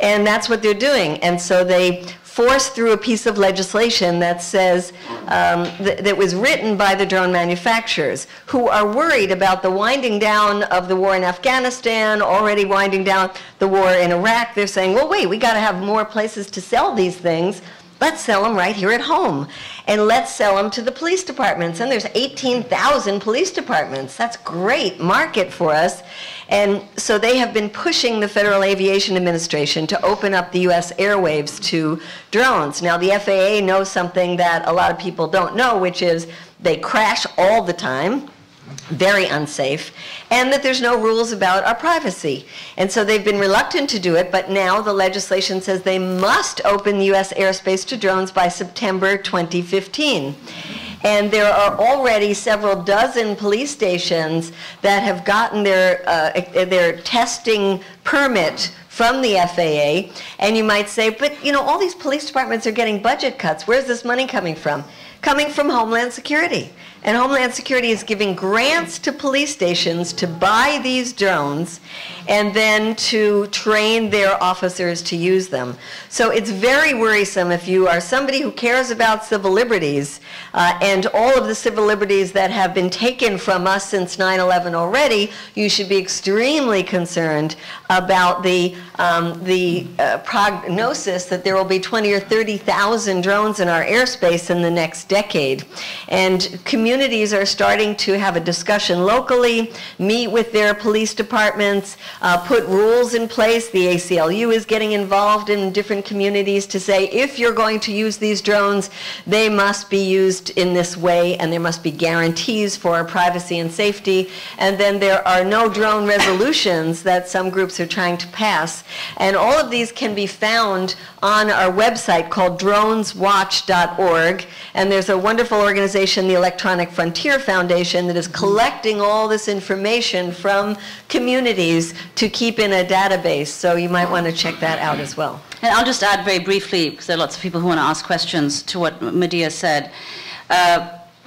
And that's what they're doing. And so they force through a piece of legislation that says, that was written by the drone manufacturers, who are worried about the winding down of the war in Afghanistan, already winding down the war in Iraq. They're saying, well, wait, we got to have more places to sell these things. Let's sell them right here at home. And let's sell them to the police departments. And there's 18,000 police departments. That's great market for us. And so they have been pushing the Federal Aviation Administration to open up the U.S. airwaves to drones. Now, the FAA knows something that a lot of people don't know, which is they crash all the time, very unsafe, and that there's no rules about our privacy. And so they've been reluctant to do it, but now the legislation says they must open the U.S. airspace to drones by September 2015. And there are already several dozen police stations that have gotten their testing permit from the FAA. And you might say, but you know, all these police departments are getting budget cuts. Where's this money coming from? Coming from Homeland Security. And Homeland Security is giving grants to police stations to buy these drones and then to train their officers to use them. So it's very worrisome if you are somebody who cares about civil liberties and all of the civil liberties that have been taken from us since 9/11 already. You should be extremely concerned about the prognosis that there will be 20 or 30,000 drones in our airspace in the next decade. And communities are starting to have a discussion locally, meet with their police departments, put rules in place. The ACLU is getting involved in different communities to say, if you're going to use these drones, they must be used in this way, and there must be guarantees for privacy and safety. And then there are no drone resolutions that some groups are trying to pass. And all of these can be found on our website called droneswatch.org. And there's a wonderful organization, the Electronic Frontier Foundation, that is collecting all this information from communities to keep in a database. So you might want to check that out as well. And I'll just add very briefly, because there are lots of people who want to ask questions, to what Medea said.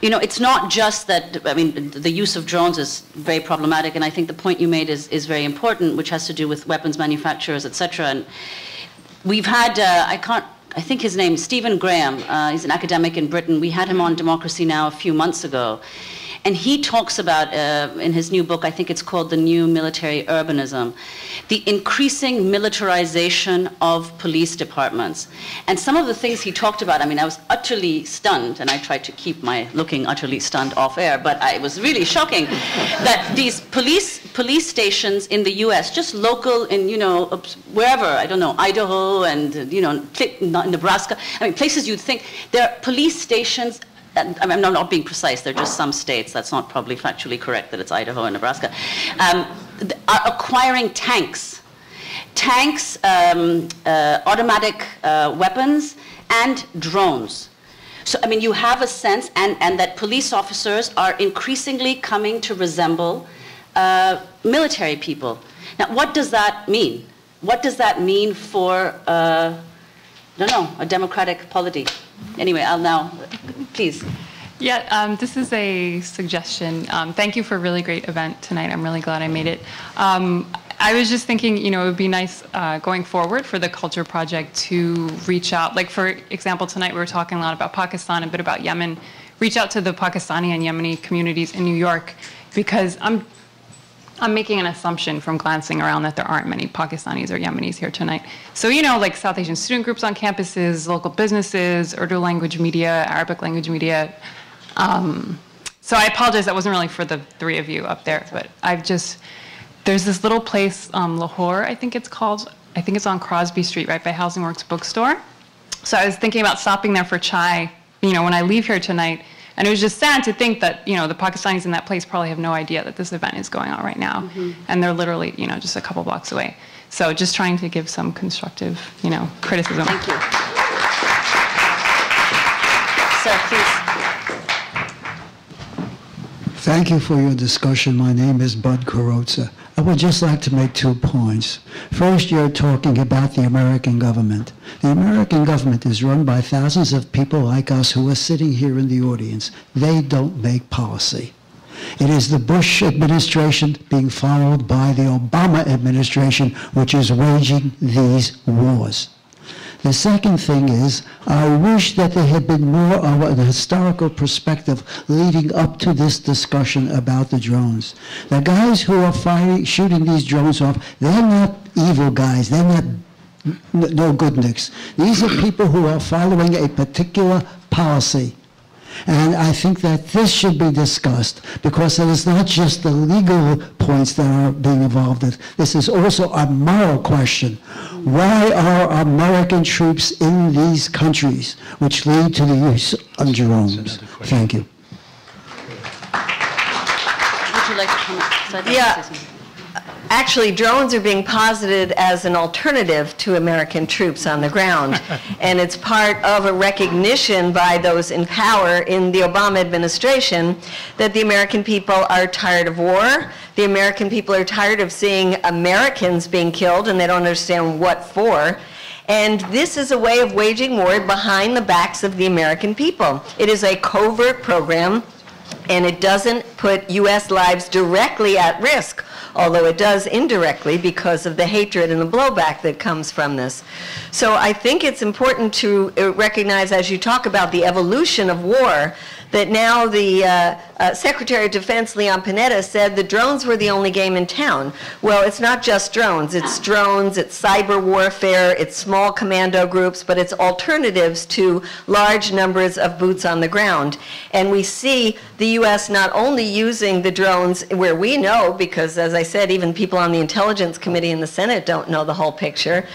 You know, it's not just that, I mean, the use of drones is very problematic, and I think the point you made is very important, which has to do with weapons manufacturers, et cetera. And we've had, I think his name is Stephen Graham. He's an academic in Britain. We had him on Democracy Now! A few months ago. And he talks about, in his new book, I think it's called The New Military Urbanism, the increasing militarization of police departments. And some of the things he talked about, I mean, I was utterly stunned, and I tried to keep my looking utterly stunned off air, but it was really shocking that these police stations in the US, just local in, you know, wherever, I don't know, Idaho and, you know, Nebraska, I mean, places you'd think, there are police stations. I'm not being precise, they're just some states, that's not probably factually correct that it's Idaho and Nebraska, are acquiring tanks, automatic weapons, and drones. So, I mean, you have a sense, and that police officers are increasingly coming to resemble military people. Now, what does that mean? What does that mean for, I don't know, a democratic polity? Anyway, I'll now, please. Yeah, this is a suggestion. Thank you for a really great event tonight. I'm really glad I made it. I was just thinking, you know, it would be nice going forward for the Culture Project to reach out. Like, for example, tonight we were talking a lot about Pakistan, a bit about Yemen. Reach out to the Pakistani and Yemeni communities in New York, because I'm making an assumption from glancing around that there aren't many Pakistanis or Yemenis here tonight. So, you know, like South Asian student groups on campuses, local businesses, Urdu language media, Arabic language media. So I apologize, that wasn't really for the three of you up there, but there's this little place, Lahore, I think it's called. I think it's on Crosby Street, right by Housing Works Bookstore. So I was thinking about stopping there for chai, you know, when I leave here tonight. And it was just sad to think that, you know, the Pakistanis in that place probably have no idea that this event is going on right now. Mm-hmm. And they're literally, you know, just a couple blocks away. So just trying to give some constructive, you know, criticism. Thank you. Sir, please. Thank you for your discussion. My name is Bud Carrozza. I would just like to make 2 points. First, you're talking about the American government. The American government is run by thousands of people like us who are sitting here in the audience. They don't make policy. It is the Bush administration being followed by the Obama administration, which is waging these wars. The second thing is, I wish that there had been more of a historical perspective leading up to this discussion about the drones. The guys who are shooting these drones off, they're not evil guys. They're not no goodniks. These are people who are following a particular policy. And I think that this should be discussed, because it is not just the legal points that are being involved in. This is also a moral question. Why are American troops in these countries, which lead to the use of drones? Thank you. Would you like to comment? Yeah. Actually, drones are being posited as an alternative to American troops on the ground. And it's part of a recognition by those in power in the Obama administration that the American people are tired of war. The American people are tired of seeing Americans being killed, and they don't understand what for. And this is a way of waging war behind the backs of the American people. It is a covert program, and it doesn't put U.S. lives directly at risk, although it does indirectly because of the hatred and the blowback that comes from this. So I think it's important to recognize, as you talk about the evolution of war, that now the Secretary of Defense Leon Panetta said the drones were the only game in town. Well, it's not just drones. It's cyber warfare, it's small commando groups, but it's alternatives to large numbers of boots on the ground. And we see the U.S. not only using the drones where we know, because as I said, even people on the Intelligence Committee in the Senate don't know the whole picture,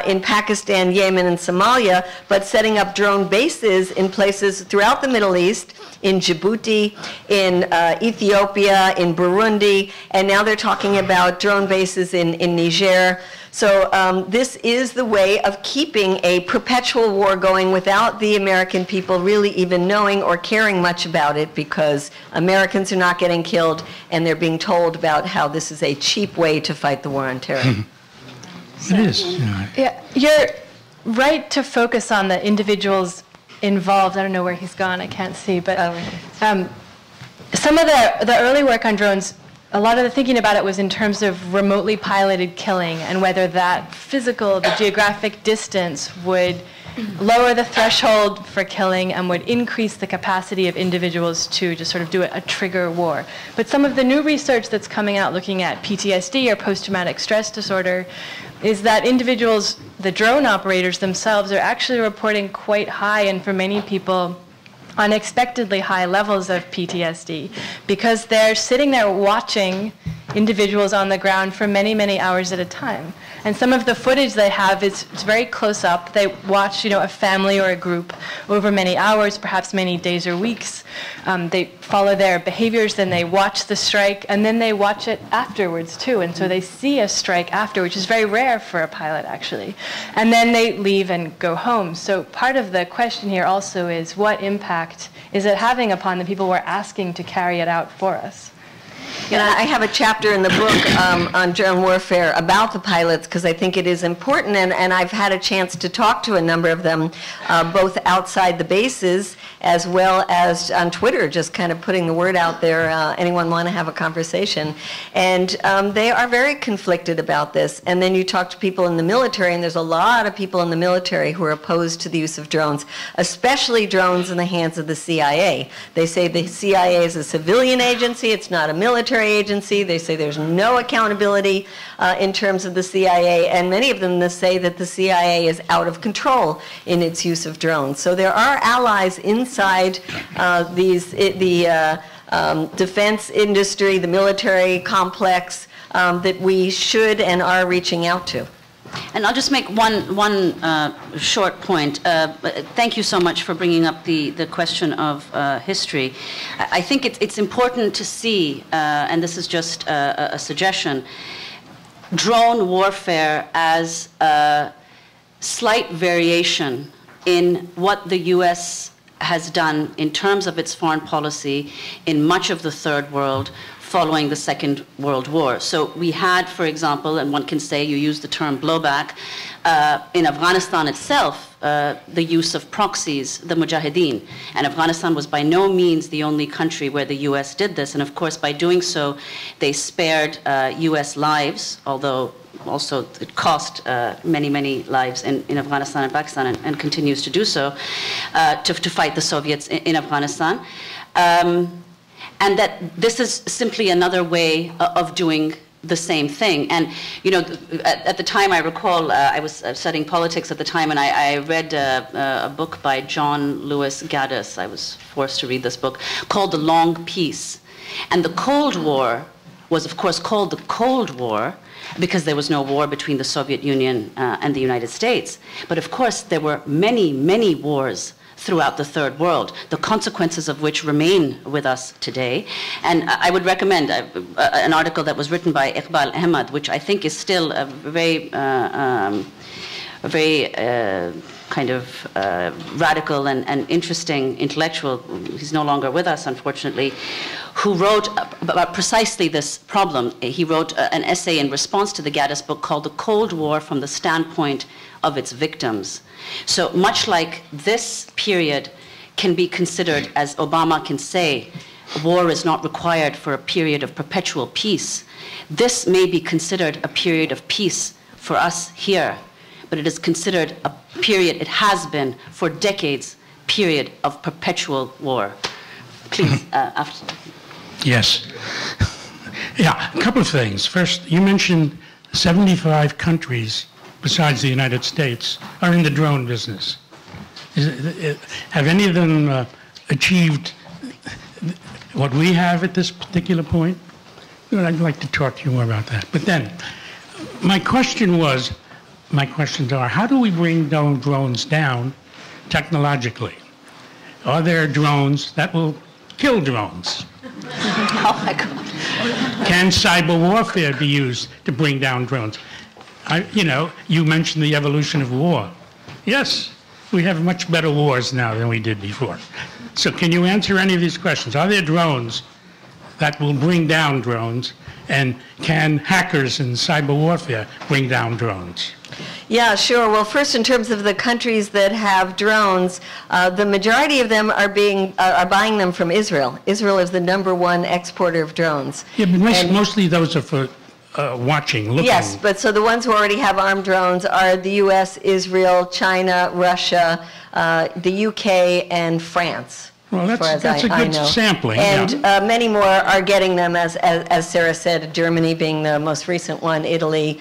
in Pakistan, Yemen, and Somalia, but setting up drone bases in places throughout the Middle East, in Djibouti, in Ethiopia, in Burundi, and now they're talking about drone bases in Niger. So this is the way of keeping a perpetual war going without the American people really even knowing or caring much about it, because Americans are not getting killed and they're being told about how this is a cheap way to fight the war on terror. It is. Yeah, you're right to focus on the individuals involved. I don't know where he's gone, I can't see, but some of the early work on drones, a lot of the thinking about it was in terms of remotely piloted killing and whether that the geographic distance would lower the threshold for killing and would increase the capacity of individuals to just sort of do a trigger war. But some of the new research that's coming out looking at PTSD or post-traumatic stress disorder is that individuals, the drone operators themselves, are actually reporting quite high, and for many people, unexpectedly high levels of PTSD, because they're sitting there watching individuals on the ground for many, many hours at a time. And some of the footage they have is very close up. They watch, a family or a group over many hours, perhaps many days or weeks. They follow their behaviors, then they watch the strike, and then they watch it afterwards too. And so they see a strike after, which is very rare for a pilot actually. And then they leave and go home. So part of the question here also is, what impact is it having upon the people we're asking to carry it out for us? I have a chapter in the book on drone warfare about the pilots, because I think it is important, and I've had a chance to talk to a number of them, both outside the bases as well as on Twitter, just kind of putting the word out there, anyone want to have a conversation. And they are very conflicted about this. And then you talk to people in the military, and there's a lot of people in the military who are opposed to the use of drones, especially drones in the hands of the CIA. They say the CIA is a civilian agency, it's not a military agency. They say there's no accountability in terms of the CIA, and many of them say that the CIA is out of control in its use of drones. So there are allies inside the defense industry, the military complex, that we should and are reaching out to. And I'll just make one short point. Thank you so much for bringing up the question of history. I think it's important to see, and this is just a suggestion, drone warfare as a slight variation in what the U.S. has done in terms of its foreign policy in much of the Third World following the Second World War. So we had, for example, and one can say, you use the term blowback, in Afghanistan itself, the use of proxies, the Mujahideen. And Afghanistan was by no means the only country where the US did this. And of course, by doing so, they spared US lives, although also it cost many, many lives in Afghanistan and Pakistan, and continues to do so, to fight the Soviets in Afghanistan. And that this is simply another way of doing the same thing. And, at the time, I recall, I was studying politics at the time, and I read a book by John Lewis Gaddis. I was forced to read this book, called The Long Peace. And the Cold War was, of course, called the Cold War because there was no war between the Soviet Union and the United States. But, of course, there were many, many wars throughout the Third World, the consequences of which remain with us today. And I would recommend an article that was written by Iqbal Ahmad, which I think is still a very kind of radical and interesting intellectual. He's no longer with us, unfortunately, who wrote about precisely this problem. He wrote an essay in response to the Gaddis book called The Cold War from the Standpoint of Its Victims. So much like this period can be considered, as Obama can say, war is not required for a period of perpetual peace. This may be considered a period of peace for us here, but it is considered a period, it has been for decades, period of perpetual war. Please, after. Yes. Yeah, a couple of things. First, you mentioned 75 countries besides the United States are in the drone business. Have any of them achieved what we have at this particular point? Well, I'd like to talk to you more about that. But then, my questions are, how do we bring drones down technologically? Are there drones that will kill drones? Oh my God. Can cyber warfare be used to bring down drones? You mentioned the evolution of war. Yes, we have much better wars now than we did before. So can you answer any of these questions? Are there drones that will bring down drones? And can hackers and cyber warfare bring down drones? Yeah, sure. Well, first, in terms of the countries that have drones, the majority of them are buying them from Israel. Israel is the #1 exporter of drones. Yeah, but mostly those are for watching, looking. Yes, but so the ones who already have armed drones are the U.S., Israel, China, Russia, the UK, and France. Well, that's a good sampling. And many more are getting them, as Sarah said, Germany being the most recent one, Italy,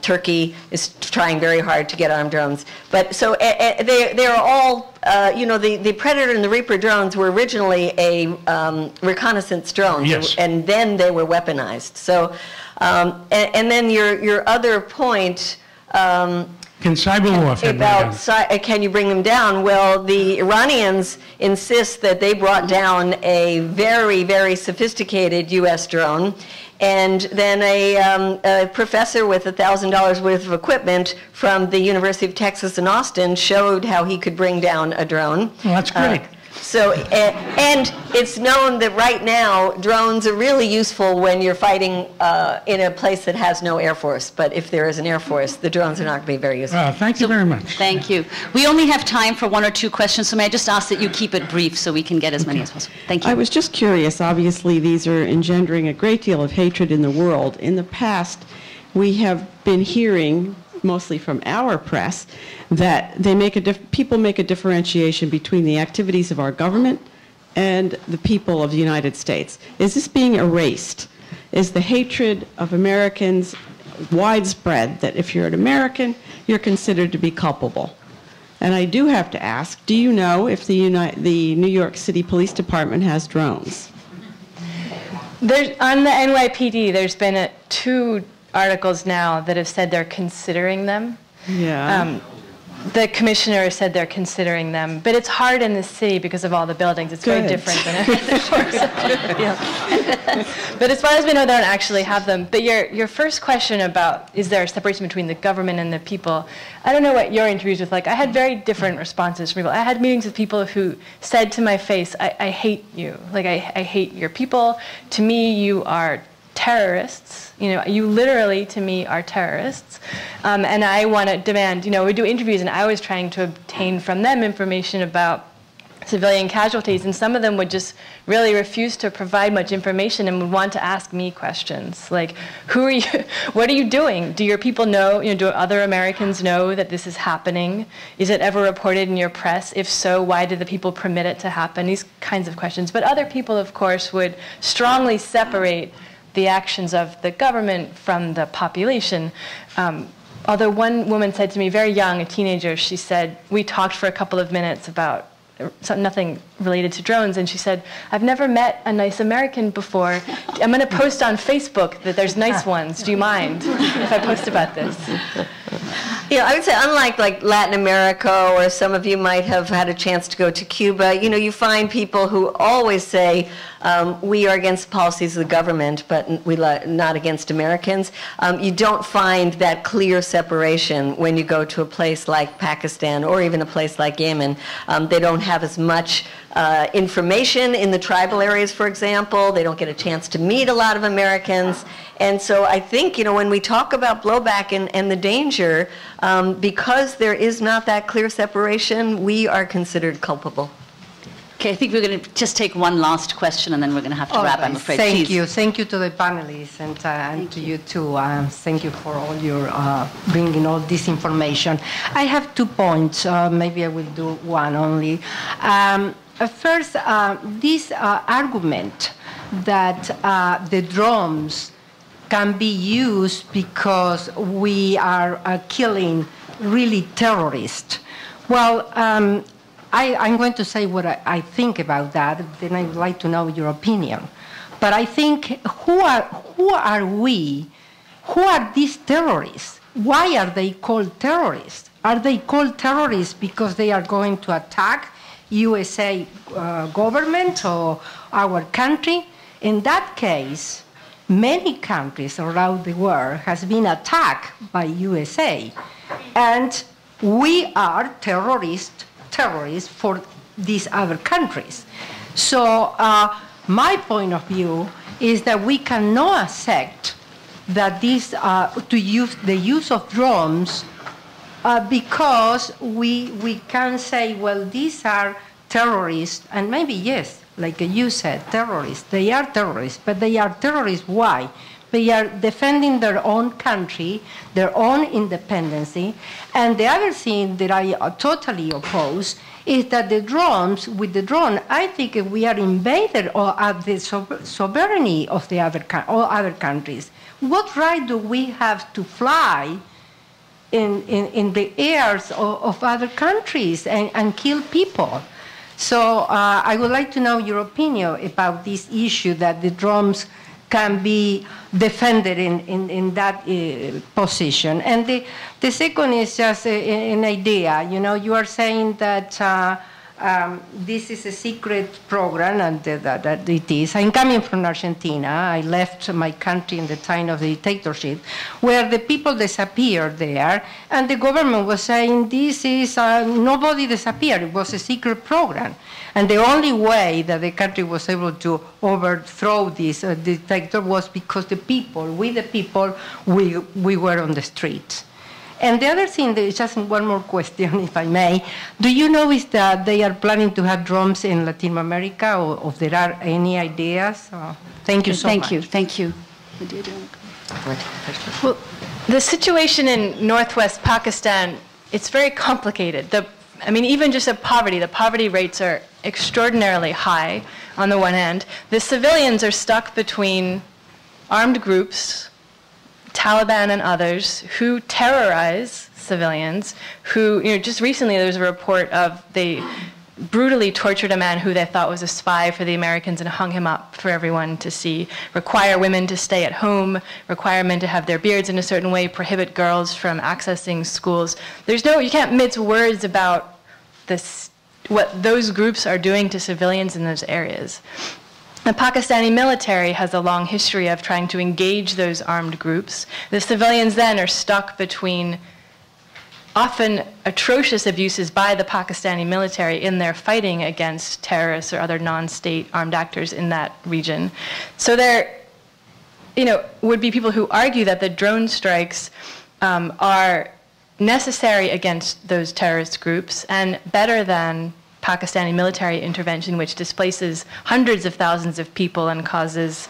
Turkey is trying very hard to get armed drones. But so they are all, the Predator and the Reaper drones were originally a reconnaissance drone. Yes. And then they were weaponized. So, and then your other point, can cyber warfare can you bring them down? Well, the Iranians insist that they brought down a very, very sophisticated U.S. drone, and then a professor with $1,000 worth of equipment from the University of Texas in Austin showed how he could bring down a drone. Well, that's great. And it's known that right now drones are really useful when you're fighting in a place that has no Air Force. But if there is an Air Force, the drones are not going to be very useful. Well, thank you very much. Thank you. We only have time for 1 or 2 questions, so may I just ask that you keep it brief so we can get as many as possible. Thank you. I was just curious. Obviously, these are engendering a great deal of hatred in the world. In the past, we have been hearing, mostly from our press, that people make a differentiation between the activities of our government and the people of the United States. Is this being erased? Is the hatred of Americans widespread, that if you're an American, you're considered to be culpable? And I do have to ask, do you know if the New York City Police Department has drones? On the NYPD, there's been 2 articles now that have said they're considering them. Yeah. The commissioner said they're considering them, but it's hard in the city because of all the buildings. It's very different than But as far as we know, they don't actually have them. But your first question about is there a separation between the government and the people, I don't know what your interviews were like. I had very different responses from people. I had meetings with people who said to my face, I hate you. Like, I hate your people. To me, you are terrorists. You literally, to me, are terrorists. And I want to demand, we do interviews, and I was trying to obtain from them information about civilian casualties, and some of them would just really refuse to provide much information and would want to ask me questions like, who are you? What are you doing? Do your people know, do other Americans know that this is happening? Is it ever reported in your press? If so, why did the people permit it to happen? These kinds of questions. But other people, of course, would strongly separate the actions of the government from the population. Although one woman said to me, very young, a teenager, she said, we talked for a couple of minutes about nothing related to drones, and she said, I've never met a nice American before. I'm going to post on Facebook that there's nice ones. Do you mind if I post about this? I would say, unlike Latin America, or some of you might have had a chance to go to Cuba, you find people who always say, we are against the policies of the government, but not against Americans. You don't find that clear separation when you go to a place like Pakistan or even a place like Yemen. They don't have as much information in the tribal areas, for example. They don't get a chance to meet a lot of Americans. And so I think, when we talk about blowback and the danger, because there is not that clear separation, we are considered culpable. Okay, I think we're going to just take one last question, and then we're going to have to wrap, I'm afraid. Thank you. Thank you to the panelists and to you too. Thank you for all your bringing all this information. I have 2 points. Maybe I will do one only. First, this argument that the drones can be used because we are killing really terrorists. Well, I'm going to say what I think about that, then I would like to know your opinion. But I think, who are we? Who are these terrorists? Why are they called terrorists? Are they called terrorists because they are going to attack USA government or our country? In that case, many countries around the world has been attacked by USA, and we are terrorists for these other countries. So my point of view is that we cannot accept that the use of drones because we can say, well, these are terrorists, and maybe yes, like you said, terrorists. They are terrorists, but they are terrorists. Why? They are defending their own country, their own independence. And the other thing that I totally oppose is that with the drone, I think we are invaded of the sovereignty of the all other countries. What right do we have to fly in the airs of other countries and kill people? So I would like to know your opinion about this issue that the drones can be defended in that position. And the second is just an idea. You know, you are saying that this is a secret program, and that it is. I'm coming from Argentina. I left my country in the time of the dictatorship, where the people disappeared there, and the government was saying this is, nobody disappeared. It was a secret program. And the only way that the country was able to overthrow this dictator was because the people, we were on the streets. And the other thing, there is just one more question, if I may. Do you know is that they are planning to have drones in Latin America, or if there are any ideas? Thank you so much. Thank you. Well, the situation in northwest Pakistan, it's very complicated. I mean, even just the poverty rates are extraordinarily high on the one hand. The civilians are stuck between armed groups, Taliban and others, who terrorize civilians, who, just recently there was a report of they brutally tortured a man who they thought was a spy for the Americans and hung him up for everyone to see, require women to stay at home, require men to have their beards in a certain way, prohibit girls from accessing schools. You can't mince words about what those groups are doing to civilians in those areas. The Pakistani military has a long history of trying to engage those armed groups. The civilians then are stuck between often atrocious abuses by the Pakistani military in their fighting against terrorists or other non-state armed actors in that region. So there, would be people who argue that the drone strikes are necessary against those terrorist groups and better than Pakistani military intervention, which displaces hundreds of thousands of people and causes,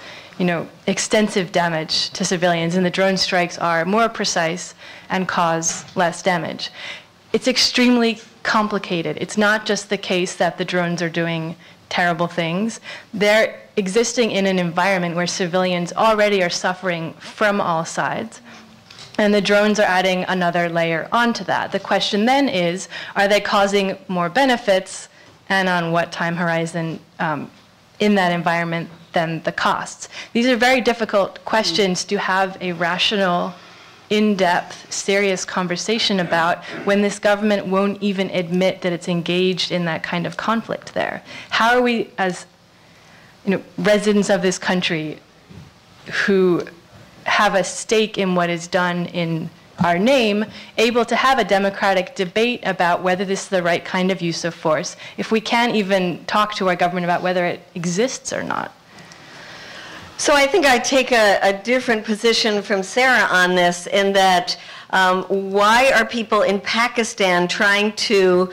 extensive damage to civilians. And the drone strikes are more precise and cause less damage. It's extremely complicated. It's not just the case that the drones are doing terrible things. They're existing in an environment where civilians already are suffering from all sides. And the drones are adding another layer onto that. The question then is, are they causing more benefits, and on what time horizon in that environment than the costs? These are very difficult questions to have a rational, in-depth, serious conversation about when this government won't even admit that it's engaged in that kind of conflict there. How are we, as residents of this country who have a stake in what is done in our name, able to have a democratic debate about whether this is the right kind of use of force, if we can't even talk to our government about whether it exists or not? So I think I take a different position from Sarah on this, in that why are people in Pakistan trying to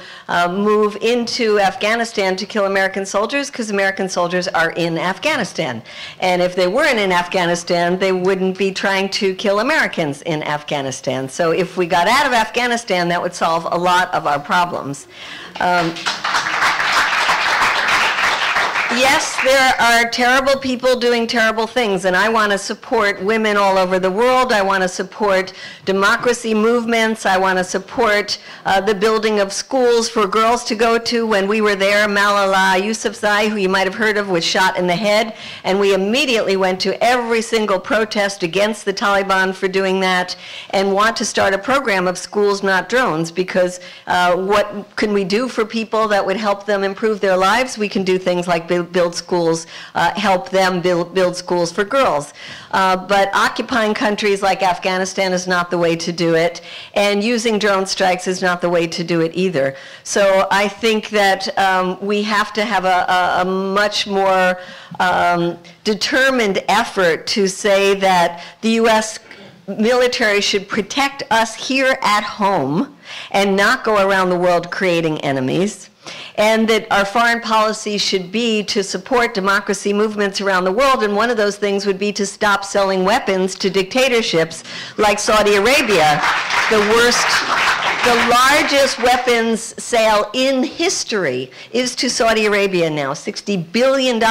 move into Afghanistan to kill American soldiers? Because American soldiers are in Afghanistan. And if they weren't in Afghanistan, they wouldn't be trying to kill Americans in Afghanistan. So if we got out of Afghanistan, that would solve a lot of our problems. Yes, there are terrible people doing terrible things, and I want to support women all over the world. I want to support democracy movements. I want to support the building of schools for girls to go to. When we were there, Malala Yousafzai, who you might have heard of, was shot in the head, and we immediately went to every single protest against the Taliban for doing that, and want to start a program of schools, not drones, because what can we do for people that would help them improve their lives? We can do things like build schools, help them build schools for girls. But occupying countries like Afghanistan is not the way to do it, and using drone strikes is not the way to do it either. So I think that we have to have a much more determined effort to say that the U.S. military should protect us here at home and not go around the world creating enemies, and that our foreign policy should be to support democracy movements around the world, and one of those things would be to stop selling weapons to dictatorships like Saudi Arabia, the largest weapons sale in history is to Saudi Arabia now, $60 billion.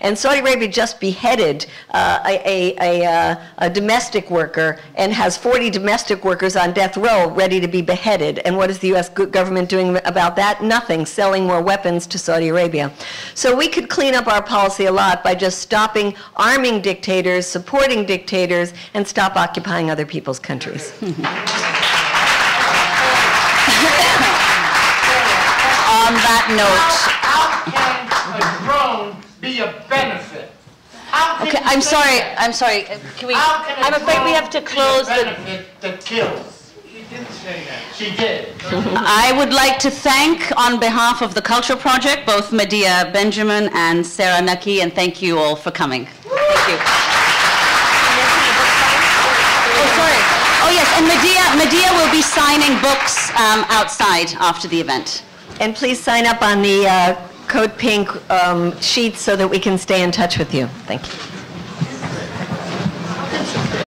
And Saudi Arabia just beheaded a domestic worker and has 40 domestic workers on death row ready to be beheaded. And what is the U.S. government doing about that? Nothing, selling more weapons to Saudi Arabia. So we could clean up our policy a lot by just stopping arming dictators, supporting dictators, and stop occupying other people's countries. On that note, how can a drone be a benefit? Okay, I'm sorry. Can we? I'm afraid we have to close the. Benefit that kills. She didn't say that. She did. I would like to thank, on behalf of the Culture Project, both Medea Benjamin and Sarah Knuckey, and thank you all for coming. Thank you. Oh, sorry. Oh, yes, and Medea will be signing books outside after the event. And please sign up on the CODEPINK sheets so that we can stay in touch with you. Thank you.